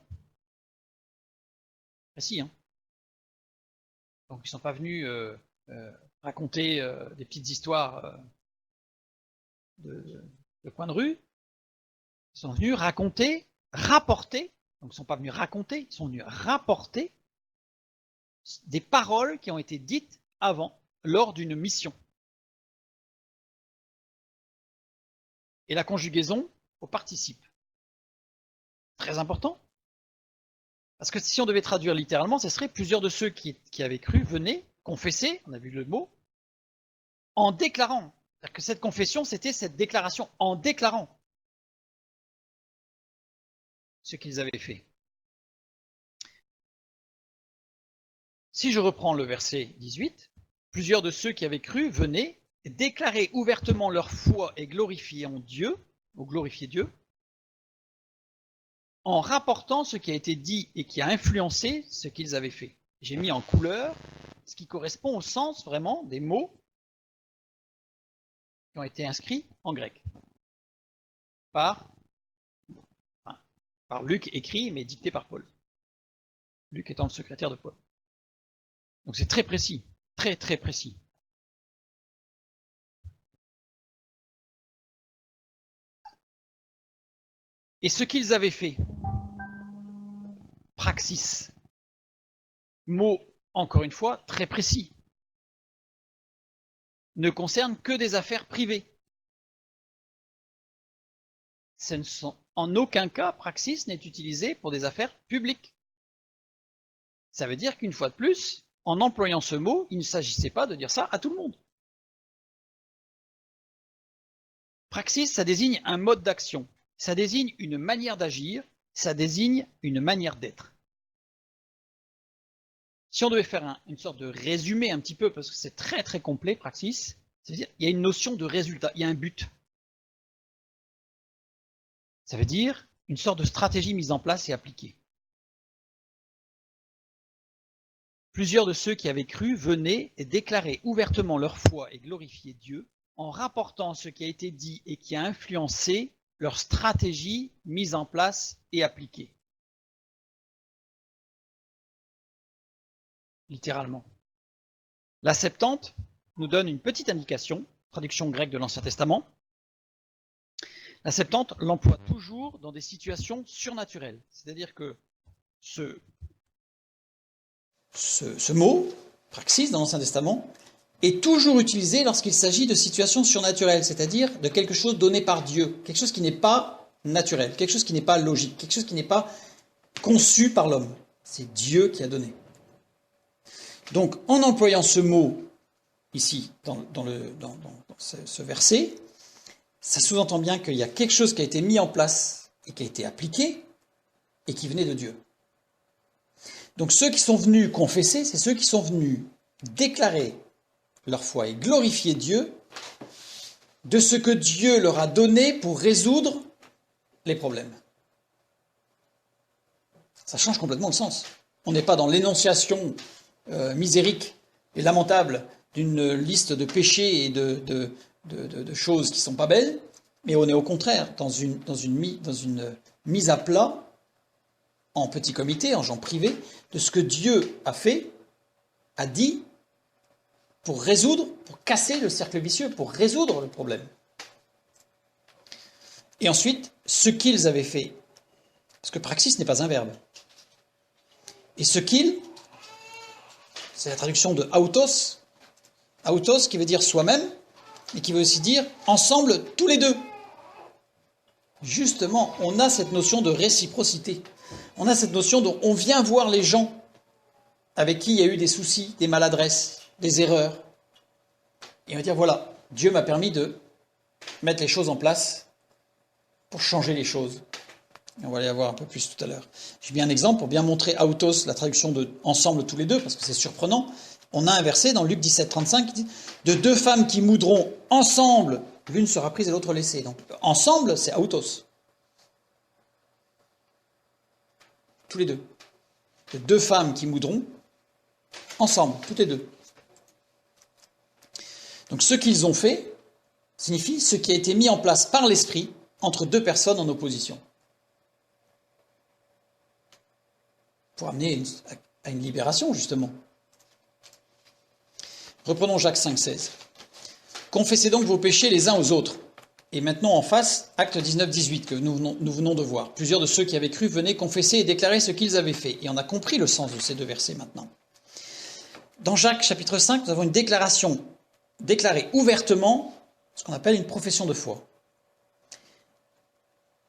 Précis, hein. Donc ils ne sont pas venus raconter des petites histoires de coin de rue. Ils sont venus raconter, rapporter, donc ils ne sont pas venus raconter, ils sont venus rapporter des paroles qui ont été dites avant, lors d'une mission. Et la conjugaison au participe. Très important. Parce que si on devait traduire littéralement, ce serait plusieurs de ceux qui avaient cru venaient confesser, on a vu le mot, en déclarant. C'est-à-dire que cette confession, c'était cette déclaration, en déclarant ce qu'ils avaient fait. Si je reprends le verset 18, plusieurs de ceux qui avaient cru venaient déclarer ouvertement leur foi et glorifier Dieu, ou glorifier Dieu, en rapportant ce qui a été dit et qui a influencé ce qu'ils avaient fait. J'ai mis en couleur ce qui correspond au sens vraiment des mots qui ont été inscrits en grec par par Luc écrit, mais dicté par Paul. Luc étant le secrétaire de Paul. Donc c'est très précis, très très précis. Et ce qu'ils avaient fait, praxis, mot, encore une fois, très précis, ne concerne que des affaires privées. Ce ne sont, en aucun cas, praxis n'est utilisé pour des affaires publiques. Ça veut dire qu'une fois de plus, en employant ce mot, il ne s'agissait pas de dire ça à tout le monde. Praxis, ça désigne un mode d'action, ça désigne une manière d'agir, ça désigne une manière d'être. Si on devait faire une sorte de résumé un petit peu, parce que c'est très très complet, praxis, c'est-à-dire il y a une notion de résultat, il y a un but. Ça veut dire une sorte de stratégie mise en place et appliquée. Plusieurs de ceux qui avaient cru venaient et déclaraient ouvertement leur foi et glorifiaient Dieu en rapportant ce qui a été dit et qui a influencé leur stratégie mise en place et appliquée. Littéralement. La Septante nous donne une petite indication, traduction grecque de l'Ancien Testament. La Septante l'emploie toujours dans des situations surnaturelles. C'est-à-dire que ce mot, praxis, dans l'Ancien Testament, est toujours utilisé lorsqu'il s'agit de situations surnaturelles, c'est-à-dire de quelque chose donné par Dieu, quelque chose qui n'est pas naturel, quelque chose qui n'est pas logique, quelque chose qui n'est pas conçu par l'homme. C'est Dieu qui a donné. Donc, en employant ce mot ici, dans ce verset, ça sous-entend bien qu'il y a quelque chose qui a été mis en place et qui a été appliqué et qui venait de Dieu. Donc ceux qui sont venus confesser, c'est ceux qui sont venus déclarer leur foi et glorifier Dieu de ce que Dieu leur a donné pour résoudre les problèmes. Ça change complètement le sens. On n'est pas dans l'énonciation misérique et lamentable d'une liste de péchés et de choses qui ne sont pas belles, mais on est au contraire dans une mise à plat en petit comité, en gens privés, de ce que Dieu a fait, a dit, pour résoudre, pour casser le cercle vicieux, pour résoudre le problème. Et ensuite, ce qu'ils avaient fait, parce que praxis n'est pas un verbe. Et ce qu'ils, c'est la traduction de autos, autos qui veut dire soi-même, et qui veut aussi dire ensemble, tous les deux. Justement, on a cette notion de réciprocité. On a cette notion dont on vient voir les gens avec qui il y a eu des soucis, des maladresses, des erreurs. Et on va dire, voilà, Dieu m'a permis de mettre les choses en place pour changer les choses. Et on va aller voir un peu plus tout à l'heure. J'ai mis un exemple pour bien montrer autos, la traduction de ensemble tous les deux, parce que c'est surprenant. On a un verset dans Luc 17, 35 qui dit « De deux femmes qui moudront ensemble, l'une sera prise et l'autre laissée. » Donc ensemble, c'est autos. Tous les deux. De deux femmes qui moudront ensemble, toutes les deux. Donc ce qu'ils ont fait signifie ce qui a été mis en place par l'esprit entre deux personnes en opposition. Pour amener à une libération, justement. Reprenons Jacques 5, 16. Confessez donc vos péchés les uns aux autres. Et maintenant en face, acte 19, 18, que nous venons de voir. Plusieurs de ceux qui avaient cru venaient confesser et déclarer ce qu'ils avaient fait. Et on a compris le sens de ces deux versets maintenant. Dans Jacques chapitre 5, nous avons une déclaration, déclarée ouvertement, ce qu'on appelle une profession de foi.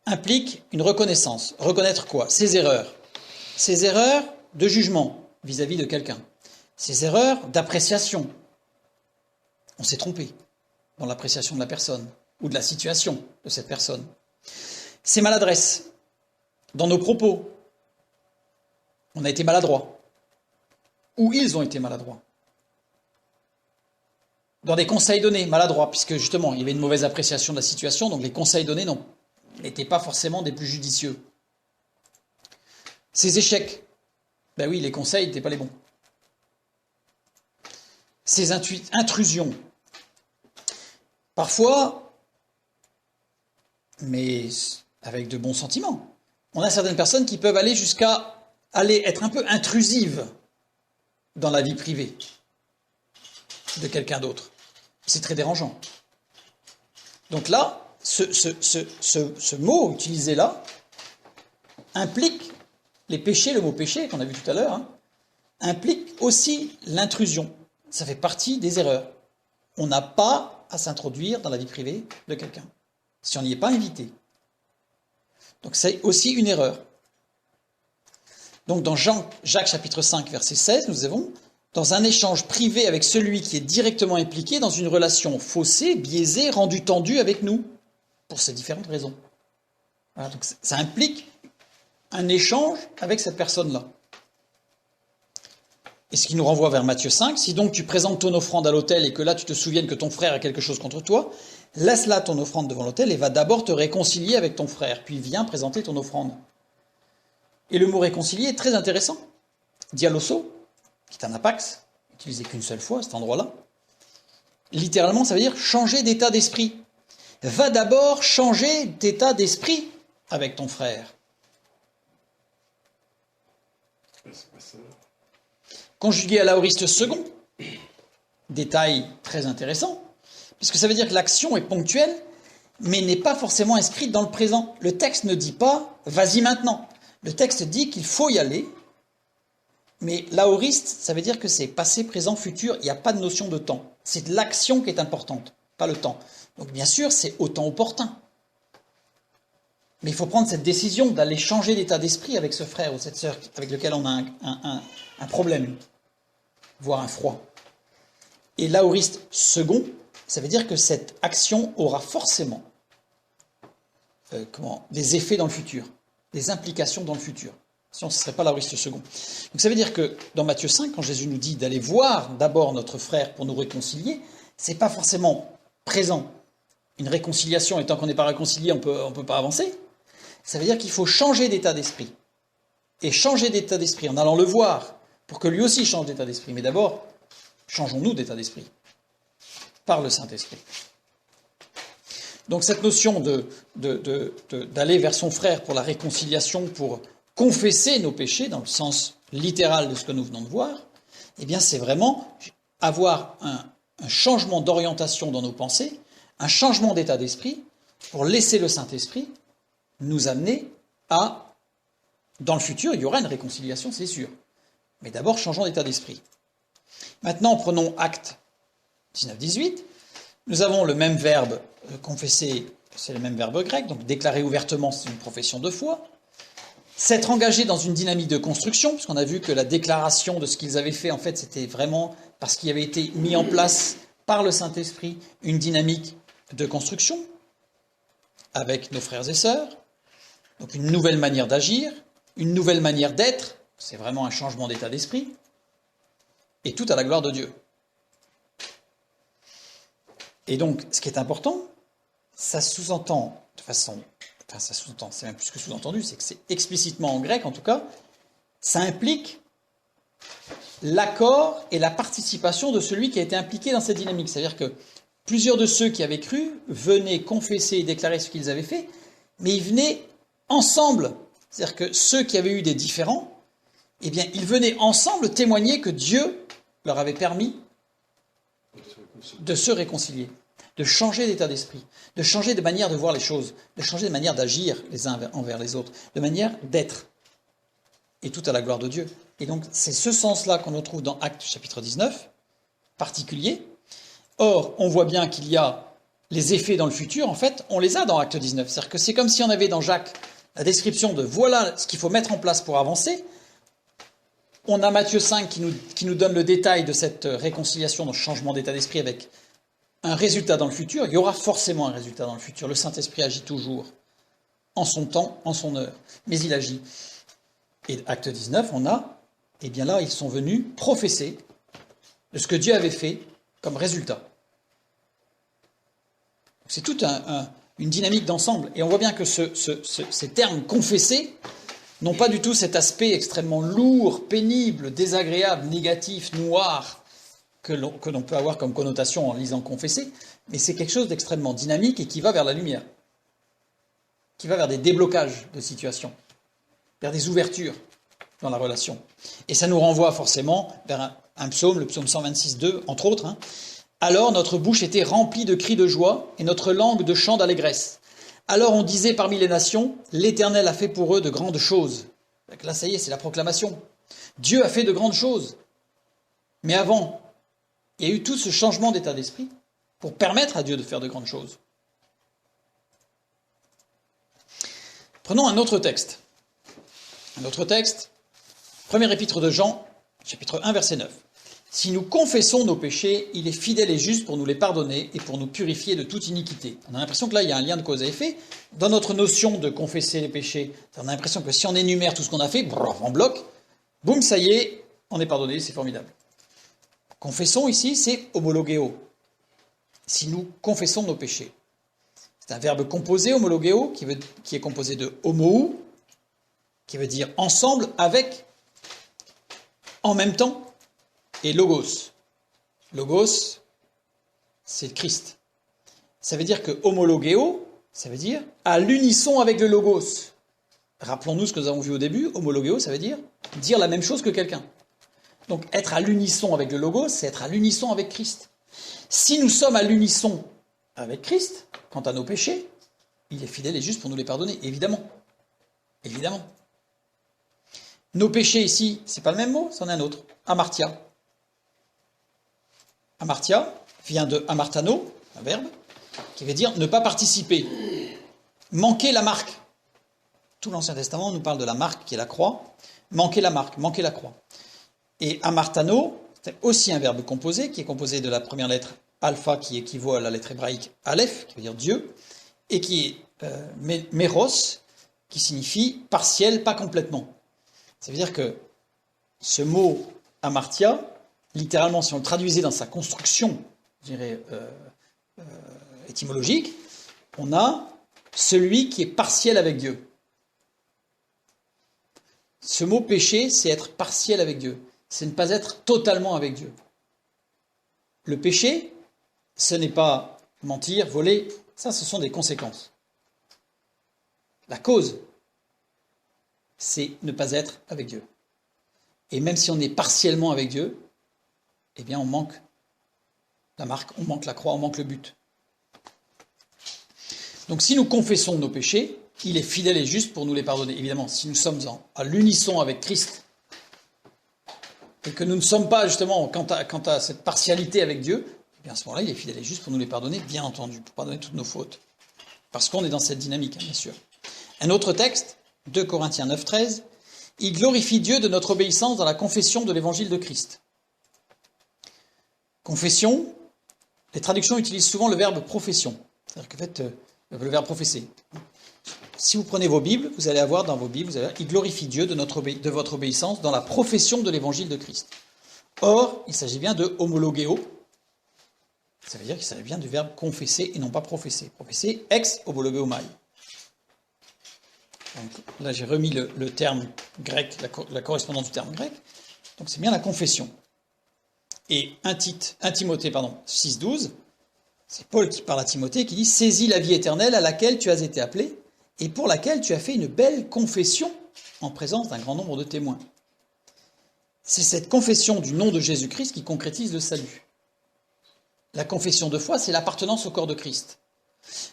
Implique une reconnaissance. Reconnaître quoi? Ses erreurs. Ses erreurs de jugement vis-à-vis de quelqu'un. Ses erreurs d'appréciation. On s'est trompé dans l'appréciation de la personne ou de la situation de cette personne. Ses maladresses dans nos propos. On a été maladroit. Ou ils ont été maladroits. Dans des conseils donnés, maladroits, puisque justement, il y avait une mauvaise appréciation de la situation, donc les conseils donnés n'étaient pas forcément des plus judicieux. Ses échecs, ben oui, les conseils n'étaient pas les bons. Ses intrusions, parfois, mais avec de bons sentiments,
on a certaines personnes qui peuvent aller jusqu'à aller être un peu intrusives dans la vie privée de quelqu'un d'autre. C'est très dérangeant. Donc là, ce mot utilisé là implique les péchés, le mot péché qu'on a vu tout à l'heure, implique aussi l'intrusion. Ça fait partie des erreurs. On n'a pas à s'introduire dans la vie privée de quelqu'un, si on n'y est pas invité. Donc c'est aussi une erreur. Donc dans Jacques chapitre 5, verset 16, nous avons « Dans un échange privé avec celui qui est directement impliqué dans une relation faussée, biaisée, rendue tendue avec nous, pour ces différentes raisons. » Voilà, donc ça implique un échange avec cette personne-là. Et ce qui nous renvoie vers Matthieu 5, si donc tu présentes ton offrande à l'autel et que là tu te souviennes que ton frère a quelque chose contre toi, laisse là ton offrande devant l'autel et va d'abord te réconcilier avec ton frère, puis viens présenter ton offrande. Et le mot réconcilier est très intéressant. Dialosso, qui est un apax, utilisé qu'une seule fois à cet endroit-là, littéralement ça veut dire changer d'état d'esprit. Va d'abord changer d'état d'esprit avec ton frère. Conjugué à l'aoriste second, détail très intéressant, puisque ça veut dire que l'action est ponctuelle, mais n'est pas forcément inscrite dans le présent. Le texte ne dit pas « vas-y maintenant ». Le texte dit qu'il faut y aller, mais l'aoriste, ça veut dire que c'est passé, présent, futur, il n'y a pas de notion de temps. C'est l'action qui est importante, pas le temps. Donc bien sûr, c'est au temps opportun. Mais il faut prendre cette décision d'aller changer d'état d'esprit avec ce frère ou cette sœur avec lequel on a un problème, voire un froid. Et l'aoriste second, ça veut dire que cette action aura forcément des effets dans le futur, des implications dans le futur. Sinon, ce ne serait pas l'aoriste second. Donc ça veut dire que dans Matthieu 5, quand Jésus nous dit d'aller voir d'abord notre frère pour nous réconcilier, ce n'est pas forcément présent. Une réconciliation, et tant qu'on n'est pas réconcilié, on peut pas avancer. Ça veut dire qu'il faut changer d'état d'esprit. Et changer d'état d'esprit en allant le voir, pour que lui aussi change d'état d'esprit. Mais d'abord, changeons-nous d'état d'esprit, par le Saint-Esprit. Donc cette notion d'aller vers son frère pour la réconciliation, pour confesser nos péchés, dans le sens littéral de ce que nous venons de voir, eh bien c'est vraiment avoir un changement d'orientation dans nos pensées, un changement d'état d'esprit, pour laisser le Saint-Esprit nous amener à, dans le futur, il y aura une réconciliation, c'est sûr. Mais d'abord, changeons d'état d'esprit. Maintenant, prenons Actes 19-18. Nous avons le même verbe confesser, c'est le même verbe grec, donc déclarer ouvertement, c'est une profession de foi. S'être engagé dans une dynamique de construction, puisqu'on a vu que la déclaration de ce qu'ils avaient fait, en fait, c'était vraiment parce qu'il avait été mis en place par le Saint-Esprit une dynamique de construction avec nos frères et sœurs. Donc une nouvelle manière d'agir, une nouvelle manière d'être, c'est vraiment un changement d'état d'esprit, et tout à la gloire de Dieu. Et donc, ce qui est important, ça sous-entend de façon... Enfin, ça sous-entend, c'est même plus que sous-entendu, c'est que c'est explicitement en grec, en tout cas, ça implique l'accord et la participation de celui qui a été impliqué dans cette dynamique. C'est-à-dire que plusieurs de ceux qui avaient cru venaient confesser et déclarer ce qu'ils avaient fait, mais ils venaient ensemble. C'est-à-dire que ceux qui avaient eu des différends, eh bien, ils venaient ensemble témoigner que Dieu leur avait permis de se réconcilier, de changer d'état d'esprit, de changer de manière de voir les choses, de changer de manière d'agir les uns envers les autres, de manière d'être, et tout à la gloire de Dieu. Et donc, c'est ce sens-là qu'on retrouve dans Actes chapitre 19, particulier. Or, on voit bien qu'il y a les effets dans le futur, en fait, on les a dans Acte 19. C'est-à-dire que c'est comme si on avait dans Jacques la description de voilà ce qu'il faut mettre en place pour avancer. On a Matthieu 5 qui nous donne le détail de cette réconciliation, de changement d'état d'esprit avec un résultat dans le futur. Il y aura forcément un résultat dans le futur. Le Saint-Esprit agit toujours, en son temps, en son heure. Mais il agit. Et Acte 19, on a, eh bien là, ils sont venus professer de ce que Dieu avait fait comme résultat. C'est toute une dynamique d'ensemble. Et on voit bien que ces termes confessés n'ont pas du tout cet aspect extrêmement lourd, pénible, désagréable, négatif, noir, que l'on peut avoir comme connotation en lisant confesser, mais c'est quelque chose d'extrêmement dynamique et qui va vers la lumière, qui va vers des déblocages de situations. vers des ouvertures dans la relation. Et ça nous renvoie forcément vers un psaume, le psaume 126,2, entre autres. Hein. Alors notre bouche était remplie de cris de joie et notre langue de chants d'allégresse. Alors on disait parmi les nations, l'Éternel a fait pour eux de grandes choses. Là, ça y est, c'est la proclamation. Dieu a fait de grandes choses. Mais avant, il y a eu tout ce changement d'état d'esprit pour permettre à Dieu de faire de grandes choses. Prenons un autre texte. Un autre texte, premier épître de Jean, chapitre 1, verset 9. Si nous confessons nos péchés, il est fidèle et juste pour nous les pardonner et pour nous purifier de toute iniquité. On a l'impression que là, il y a un lien de cause à effet. Dans notre notion de confesser les péchés, on a l'impression que si on énumère tout ce qu'on a fait, en bloc, boum, ça y est, on est pardonné, c'est formidable. Confessons ici, c'est homologeo. Si nous confessons nos péchés. C'est un verbe composé, homologeo, qui est composé de homou, qui veut dire ensemble, avec, en même temps, et logos. Logos, c'est le Christ. Ça veut dire que homologeo, ça veut dire à l'unisson avec le logos. Rappelons-nous ce que nous avons vu au début, homologeo, ça veut dire la même chose que quelqu'un. Donc être à l'unisson avec le logos, c'est être à l'unisson avec Christ. Si nous sommes à l'unisson avec Christ, quant à nos péchés, il est fidèle et juste pour nous les pardonner, évidemment. Évidemment. Nos péchés ici, c'est pas le même mot, c'en est un autre. Amartia. Amartia vient de amartano, un verbe, qui veut dire ne pas participer. Manquer la marque. Tout l'Ancien Testament nous parle de la marque qui est la croix. Manquer la marque, manquer la croix. Et amartano, c'est aussi un verbe composé, qui est composé de la première lettre alpha, qui équivaut à la lettre hébraïque aleph, qui veut dire Dieu, et qui est méros, qui signifie partiel, pas complètement. Ça veut dire que ce mot amartia, littéralement, si on le traduisait dans sa construction, je dirais, étymologique, on a celui qui est partiel avec Dieu. Ce mot péché, c'est être partiel avec Dieu. C'est ne pas être totalement avec Dieu. Le péché, ce n'est pas mentir, voler, ça, ce sont des conséquences. La cause, c'est ne pas être avec Dieu. Et même si on est partiellement avec Dieu, eh bien on manque la marque, on manque la croix, on manque le but. Donc si nous confessons nos péchés, il est fidèle et juste pour nous les pardonner. Évidemment, si nous sommes à l'unisson avec Christ, et que nous ne sommes pas justement quant à cette partialité avec Dieu, eh bien à ce moment-là, il est fidèle et juste pour nous les pardonner, bien entendu, pour pardonner toutes nos fautes. Parce qu'on est dans cette dynamique, hein, bien sûr. Un autre texte, 2 Corinthiens 9, 13, il glorifie Dieu de notre obéissance dans la confession de l'évangile de Christ. Confession, les traductions utilisent souvent le verbe profession. C'est-à-dire qu'en fait, le verbe professer. Si vous prenez vos Bibles, vous allez avoir dans vos Bibles, il glorifie Dieu de votre obéissance dans la profession de l'évangile de Christ. Or, il s'agit bien de homologeo. Ça veut dire qu'il s'agit bien du verbe confesser et non pas professer. Professer, ex homologeo mai. Donc, là, j'ai remis le terme grec, la correspondance du terme grec. Donc, c'est bien la confession. Et 1 Timothée 6,12, c'est Paul qui parle à Timothée, qui dit « Saisis la vie éternelle à laquelle tu as été appelé et pour laquelle tu as fait une belle confession en présence d'un grand nombre de témoins. » C'est cette confession du nom de Jésus-Christ qui concrétise le salut. La confession de foi, c'est l'appartenance au corps de Christ.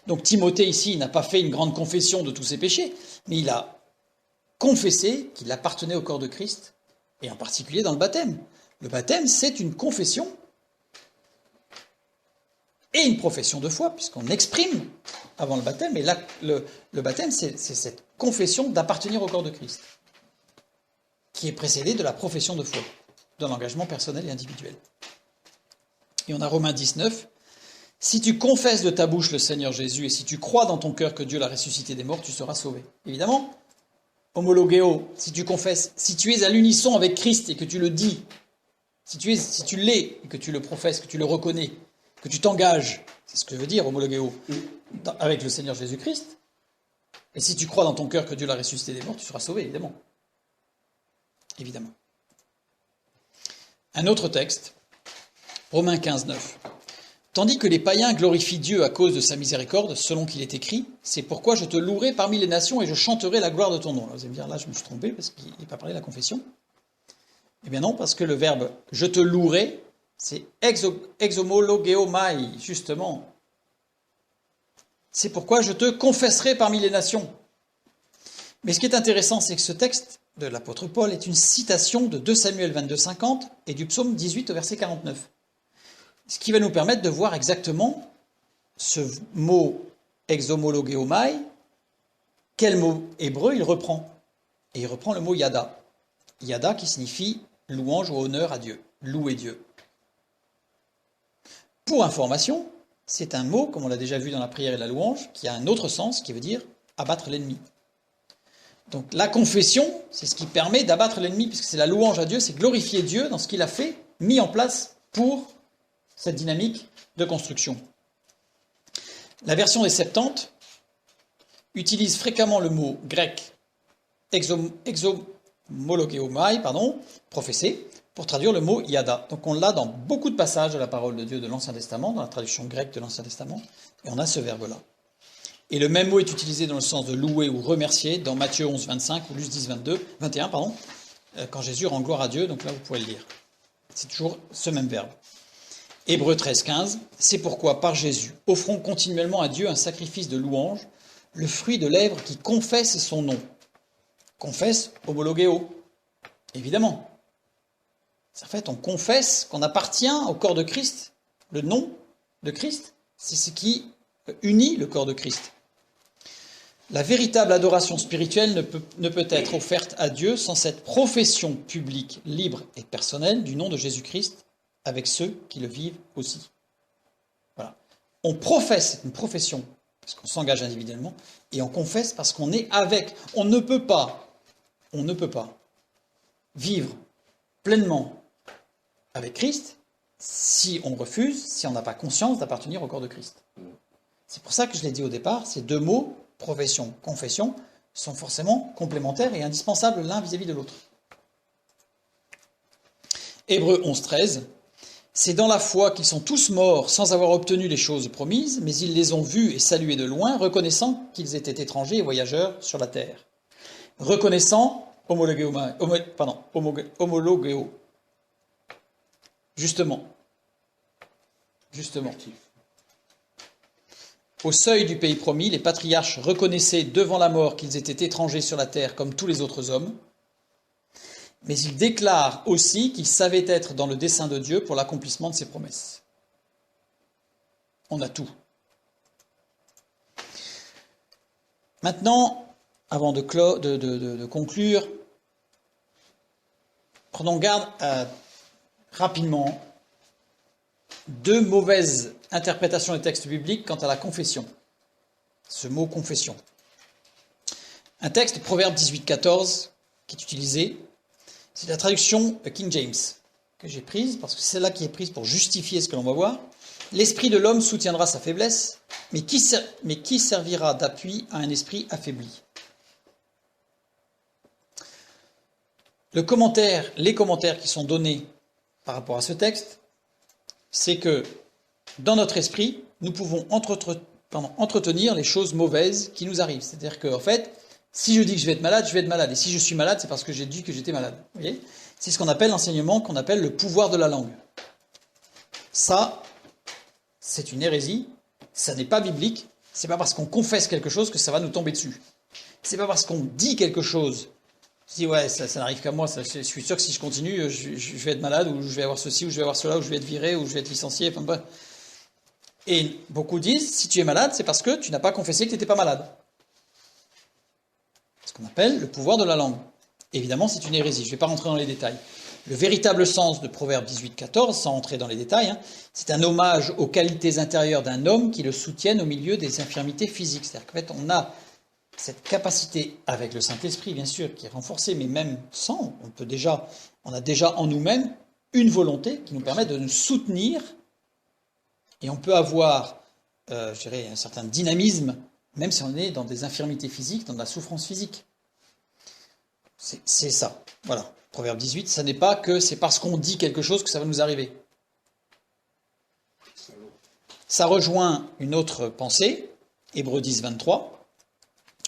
Donc Timothée ici n'a pas fait une grande confession de tous ses péchés, mais il a confessé qu'il appartenait au corps de Christ, et en particulier dans le baptême. Le baptême, c'est une confession et une profession de foi, puisqu'on exprime avant le baptême, et là, le baptême, c'est cette confession d'appartenir au corps de Christ, qui est précédée de la profession de foi, de l'engagement personnel et individuel. Et on a Romains 19, « Si tu confesses de ta bouche le Seigneur Jésus, et si tu crois dans ton cœur que Dieu l'a ressuscité des morts, tu seras sauvé. » Évidemment, homologeo, si tu confesses, si tu es à l'unisson avec Christ et que tu le dis, si tu l'es et que tu le professes, que tu le reconnais, que tu t'engages, c'est ce que veut dire homologeo, avec le Seigneur Jésus-Christ, et si tu crois dans ton cœur que Dieu l'a ressuscité des morts, tu seras sauvé, évidemment. Évidemment. Un autre texte, Romains 15, 9. Tandis que les païens glorifient Dieu à cause de sa miséricorde, selon qu'il est écrit, c'est pourquoi je te louerai parmi les nations et je chanterai la gloire de ton nom. Là, vous allez me dire, là je me suis trompé parce qu'il n'est pas parlé de la confession. Eh bien non, parce que le verbe je te louerai, c'est exomologeomai, justement. C'est pourquoi je te confesserai parmi les nations. Mais ce qui est intéressant, c'est que ce texte de l'apôtre Paul est une citation de 2 Samuel 22, 50 et du psaume 18 au verset 49. Ce qui va nous permettre de voir exactement ce mot exomologeomai, quel mot hébreu il reprend. Et il reprend le mot yada. Yada qui signifie louange ou honneur à Dieu, louer Dieu. Pour information, c'est un mot, comme on l'a déjà vu dans la prière et la louange, qui a un autre sens, qui veut dire abattre l'ennemi. Donc la confession, c'est ce qui permet d'abattre l'ennemi, puisque c'est la louange à Dieu, c'est glorifier Dieu dans ce qu'il a fait, mis en place pour cette dynamique de construction. La version des Septante utilise fréquemment le mot grec exomologeomai, professé, pour traduire le mot yada. Donc on l'a dans beaucoup de passages de la parole de Dieu de l'Ancien Testament, dans la traduction grecque de l'Ancien Testament, et on a ce verbe-là. Et le même mot est utilisé dans le sens de louer ou remercier dans Matthieu 11, 25 ou Luc 10, 21, quand Jésus rend gloire à Dieu, donc là vous pouvez le lire. C'est toujours ce même verbe. Hébreux 13, 15, c'est pourquoi par Jésus, offrons continuellement à Dieu un sacrifice de louange, le fruit de lèvres qui confesse son nom. Confesse homologeo, évidemment. En fait, on confesse qu'on appartient au corps de Christ. Le nom de Christ, c'est ce qui unit le corps de Christ. La véritable adoration spirituelle ne peut être offerte à Dieu sans cette profession publique, libre et personnelle du nom de Jésus-Christ avec ceux qui le vivent aussi. Voilà. On professe une profession parce qu'on s'engage individuellement et on confesse parce qu'on est avec. On ne peut pas vivre pleinement avec Christ si on refuse, si on n'a pas conscience d'appartenir au corps de Christ. C'est pour ça que je l'ai dit au départ, ces deux mots, profession, confession, sont forcément complémentaires et indispensables l'un vis-à-vis de l'autre. Hébreux 11, 13, c'est dans la foi qu'ils sont tous morts sans avoir obtenu les choses promises, mais ils les ont vus et salués de loin, reconnaissant qu'ils étaient étrangers et voyageurs sur la terre. Reconnaissant, homologeo. Justement. Au seuil du pays promis, les patriarches reconnaissaient devant la mort qu'ils étaient étrangers sur la terre comme tous les autres hommes, mais ils déclarent aussi qu'ils savaient être dans le dessein de Dieu pour l'accomplissement de ses promesses. On a tout. Maintenant, avant de conclure, prenons garde à rapidement deux mauvaises interprétations des textes bibliques quant à la confession. Ce mot confession. Un texte, Proverbe 18, 14, qui est utilisé, c'est la traduction King James que j'ai prise, parce que c'est celle-là qui est prise pour justifier ce que l'on va voir. L'esprit de l'homme soutiendra sa faiblesse, mais qui servira d'appui à un esprit affaibli? Les commentaires qui sont donnés par rapport à ce texte, c'est que dans notre esprit, nous pouvons entretenir les choses mauvaises qui nous arrivent. C'est-à-dire qu'en fait, si je dis que je vais être malade, je vais être malade. Et si je suis malade, c'est parce que j'ai dit que j'étais malade. Vous voyez ? C'est ce qu'on appelle l'enseignement qu'on appelle le pouvoir de la langue. Ça, c'est une hérésie. Ça n'est pas biblique. C'est pas parce qu'on confesse quelque chose que ça va nous tomber dessus. C'est pas parce qu'on dit quelque chose. Je dis ouais, ça n'arrive qu'à moi. Je suis sûr que si je continue, je vais être malade, ou je vais avoir ceci, ou je vais avoir cela, ou je vais être viré, ou je vais être licencié. Enfin bref. Et beaucoup disent, si tu es malade, c'est parce que tu n'as pas confessé que tu n'étais pas malade. Ce qu'on appelle le pouvoir de la langue. Évidemment, c'est une hérésie. Je ne vais pas rentrer dans les détails. Le véritable sens de Proverbe 18, 14, sans entrer dans les détails, c'est un hommage aux qualités intérieures d'un homme qui le soutiennent au milieu des infirmités physiques. C'est-à-dire qu'en fait, on a cette capacité, avec le Saint-Esprit, bien sûr, qui est renforcée, mais même sans, on a déjà en nous-mêmes une volonté qui nous permet de nous soutenir, et on peut avoir, je dirais, un certain dynamisme, même si on est dans des infirmités physiques, dans de la souffrance physique. C'est ça. Voilà. Proverbe 18, ça n'est pas que c'est parce qu'on dit quelque chose que ça va nous arriver. Ça rejoint une autre pensée, Hébreux 10, 23.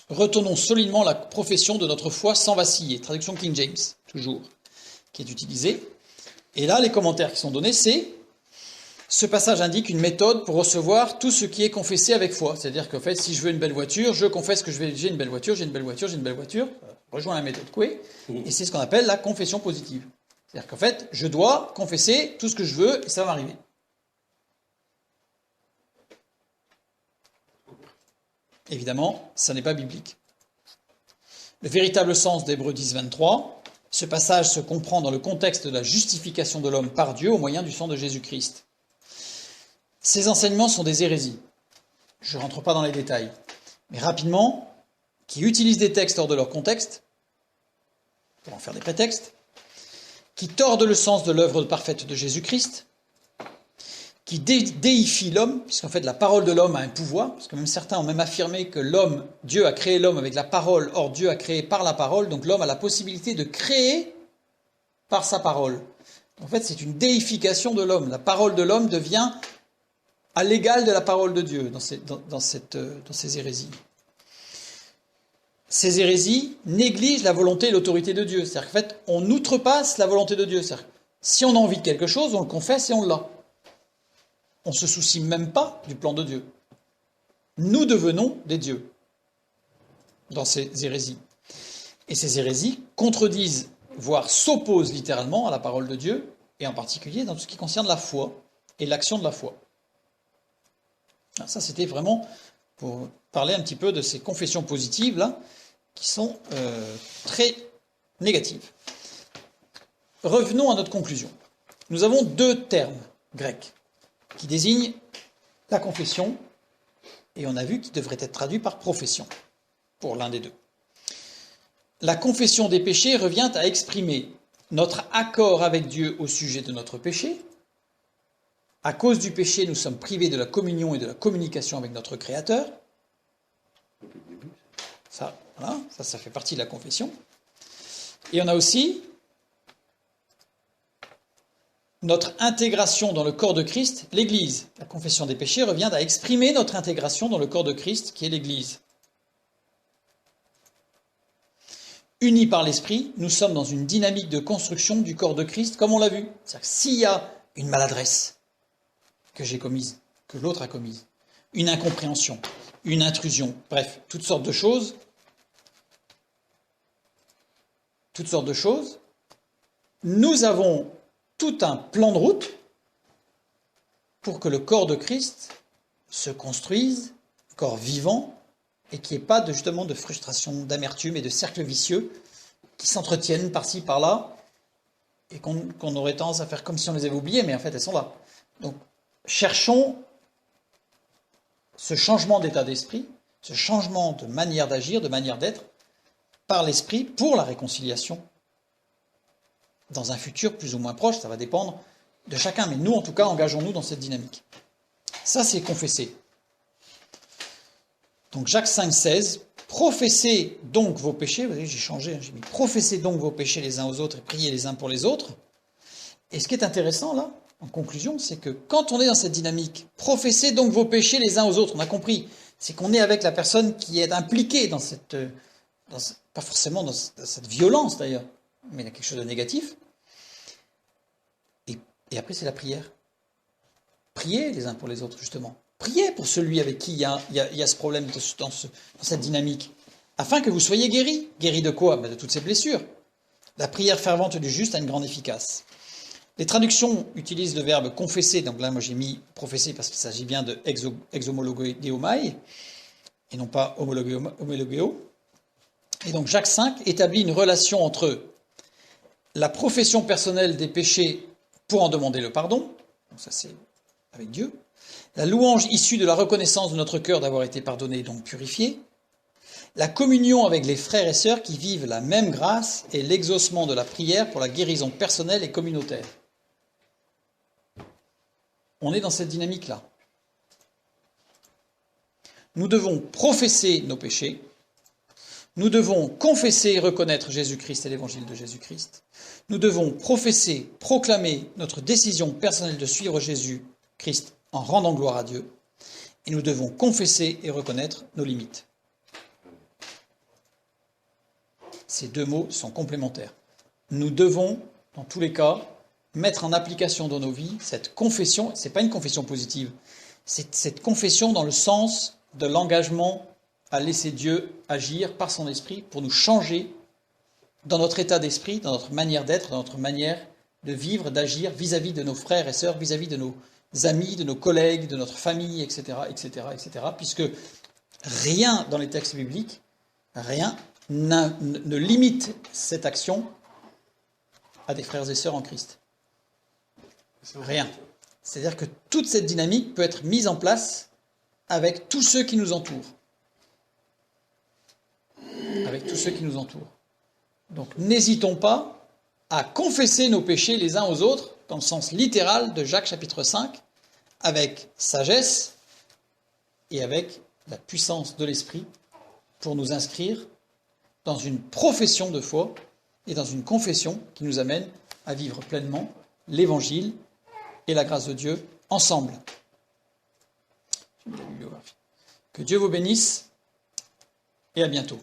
Retenons solidement la profession de notre foi sans vaciller. Traduction King James, toujours, qui est utilisée. Et là, les commentaires qui sont donnés, c'est ce passage indique une méthode pour recevoir tout ce qui est confessé avec foi. C'est-à-dire qu'en fait, si je veux une belle voiture, je confesse que j'ai une belle voiture, j'ai une belle voiture, j'ai une belle voiture. Rejoint la méthode Coué. Et c'est ce qu'on appelle la confession positive. C'est-à-dire qu'en fait, je dois confesser tout ce que je veux et ça va m'arriver. Évidemment, ça n'est pas biblique. Le véritable sens d'Hébreux 10, 23, ce passage se comprend dans le contexte de la justification de l'homme par Dieu au moyen du sang de Jésus-Christ. Ces enseignements sont des hérésies. Je ne rentre pas dans les détails. Mais rapidement, qui utilisent des textes hors de leur contexte, pour en faire des prétextes, qui tordent le sens de l'œuvre parfaite de Jésus-Christ, qui déifient l'homme, puisqu'en fait la parole de l'homme a un pouvoir, parce que même certains ont même affirmé que Dieu a créé l'homme avec la parole, or Dieu a créé par la parole, donc l'homme a la possibilité de créer par sa parole. En fait, c'est une déification de l'homme. La parole de l'homme devient à l'égal de la parole de Dieu dans ces hérésies. Ces hérésies négligent la volonté et l'autorité de Dieu. C'est-à-dire qu'en fait, on outrepasse la volonté de Dieu. C'est-à-dire que si on a envie de quelque chose, on le confesse et on l'a. On ne se soucie même pas du plan de Dieu. Nous devenons des dieux dans ces hérésies. Et ces hérésies contredisent, voire s'opposent littéralement à la parole de Dieu, et en particulier dans tout ce qui concerne la foi et l'action de la foi. Alors ça, c'était vraiment pour parler un petit peu de ces confessions positives là, qui sont très négatives. Revenons à notre conclusion. Nous avons deux termes grecs qui désignent la confession, et on a vu qu'ils devraient être traduits par profession, pour l'un des deux. La confession des péchés revient à exprimer notre accord avec Dieu au sujet de notre péché. À cause du péché, nous sommes privés de la communion et de la communication avec notre Créateur. Ça, voilà, ça fait partie de la confession. Et on a aussi notre intégration dans le corps de Christ, l'Église. La confession des péchés revient à exprimer notre intégration dans le corps de Christ, qui est l'Église. Unis par l'Esprit, nous sommes dans une dynamique de construction du corps de Christ, comme on l'a vu. C'est-à-dire que s'il y a une maladresse que j'ai commise, que l'autre a commise, une incompréhension, une intrusion, bref, toutes sortes de choses, nous avons tout un plan de route pour que le corps de Christ se construise, corps vivant, et qu'il n'y ait pas justement de frustration, d'amertume et de cercles vicieux qui s'entretiennent par-ci, par-là, et qu'on aurait tendance à faire comme si on les avait oubliées, mais en fait elles sont là. Donc cherchons ce changement d'état d'esprit, ce changement de manière d'agir, de manière d'être, par l'esprit pour la réconciliation. Dans un futur plus ou moins proche, ça va dépendre de chacun, mais nous en tout cas, engageons-nous dans cette dynamique. Ça, c'est confesser. Donc Jacques 5,16, professez donc vos péchés, vous voyez, j'ai changé, j'ai mis professez donc vos péchés les uns aux autres et priez les uns pour les autres. Et ce qui est intéressant là, en conclusion, c'est que quand on est dans cette dynamique, professez donc vos péchés les uns aux autres, on a compris, c'est qu'on est avec la personne qui est impliquée dans cette, pas forcément dans cette violence d'ailleurs, mais il y a quelque chose de négatif. Et après, c'est la prière. Priez les uns pour les autres, justement. Priez pour celui avec qui il y a ce problème dans cette dynamique, afin que vous soyez guéris. Guéris de quoi? De toutes ces blessures. La prière fervente du juste a une grande efficace. Les traductions utilisent le verbe confesser, donc là, moi j'ai mis professer parce qu'il s'agit bien de exomologeomai, et non pas homologeo. Et donc Jacques V établit une relation entre la profession personnelle des péchés pour en demander le pardon, donc ça c'est avec Dieu, la louange issue de la reconnaissance de notre cœur d'avoir été pardonné et donc purifié, la communion avec les frères et sœurs qui vivent la même grâce et l'exaucement de la prière pour la guérison personnelle et communautaire. On est dans cette dynamique-là. Nous devons professer nos péchés, nous devons confesser et reconnaître Jésus-Christ et l'évangile de Jésus-Christ. Nous devons professer, proclamer notre décision personnelle de suivre Jésus-Christ en rendant gloire à Dieu. Et nous devons confesser et reconnaître nos limites. Ces deux mots sont complémentaires. Nous devons, dans tous les cas, mettre en application dans nos vies cette confession. Ce n'est pas une confession positive, c'est cette confession dans le sens de l'engagement à laisser Dieu agir par son esprit pour nous changer dans notre état d'esprit, dans notre manière d'être, dans notre manière de vivre, d'agir vis-à-vis de nos frères et sœurs, vis-à-vis de nos amis, de nos collègues, de notre famille, etc., etc., etc., puisque rien dans les textes bibliques, rien ne limite cette action à des frères et sœurs en Christ. Rien. C'est-à-dire que toute cette dynamique peut être mise en place avec tous ceux qui nous entourent. Avec tous ceux qui nous entourent. Donc n'hésitons pas à confesser nos péchés les uns aux autres, dans le sens littéral de Jacques chapitre 5, avec sagesse et avec la puissance de l'esprit pour nous inscrire dans une profession de foi et dans une confession qui nous amène à vivre pleinement l'évangile et la grâce de Dieu ensemble. Que Dieu vous bénisse et à bientôt.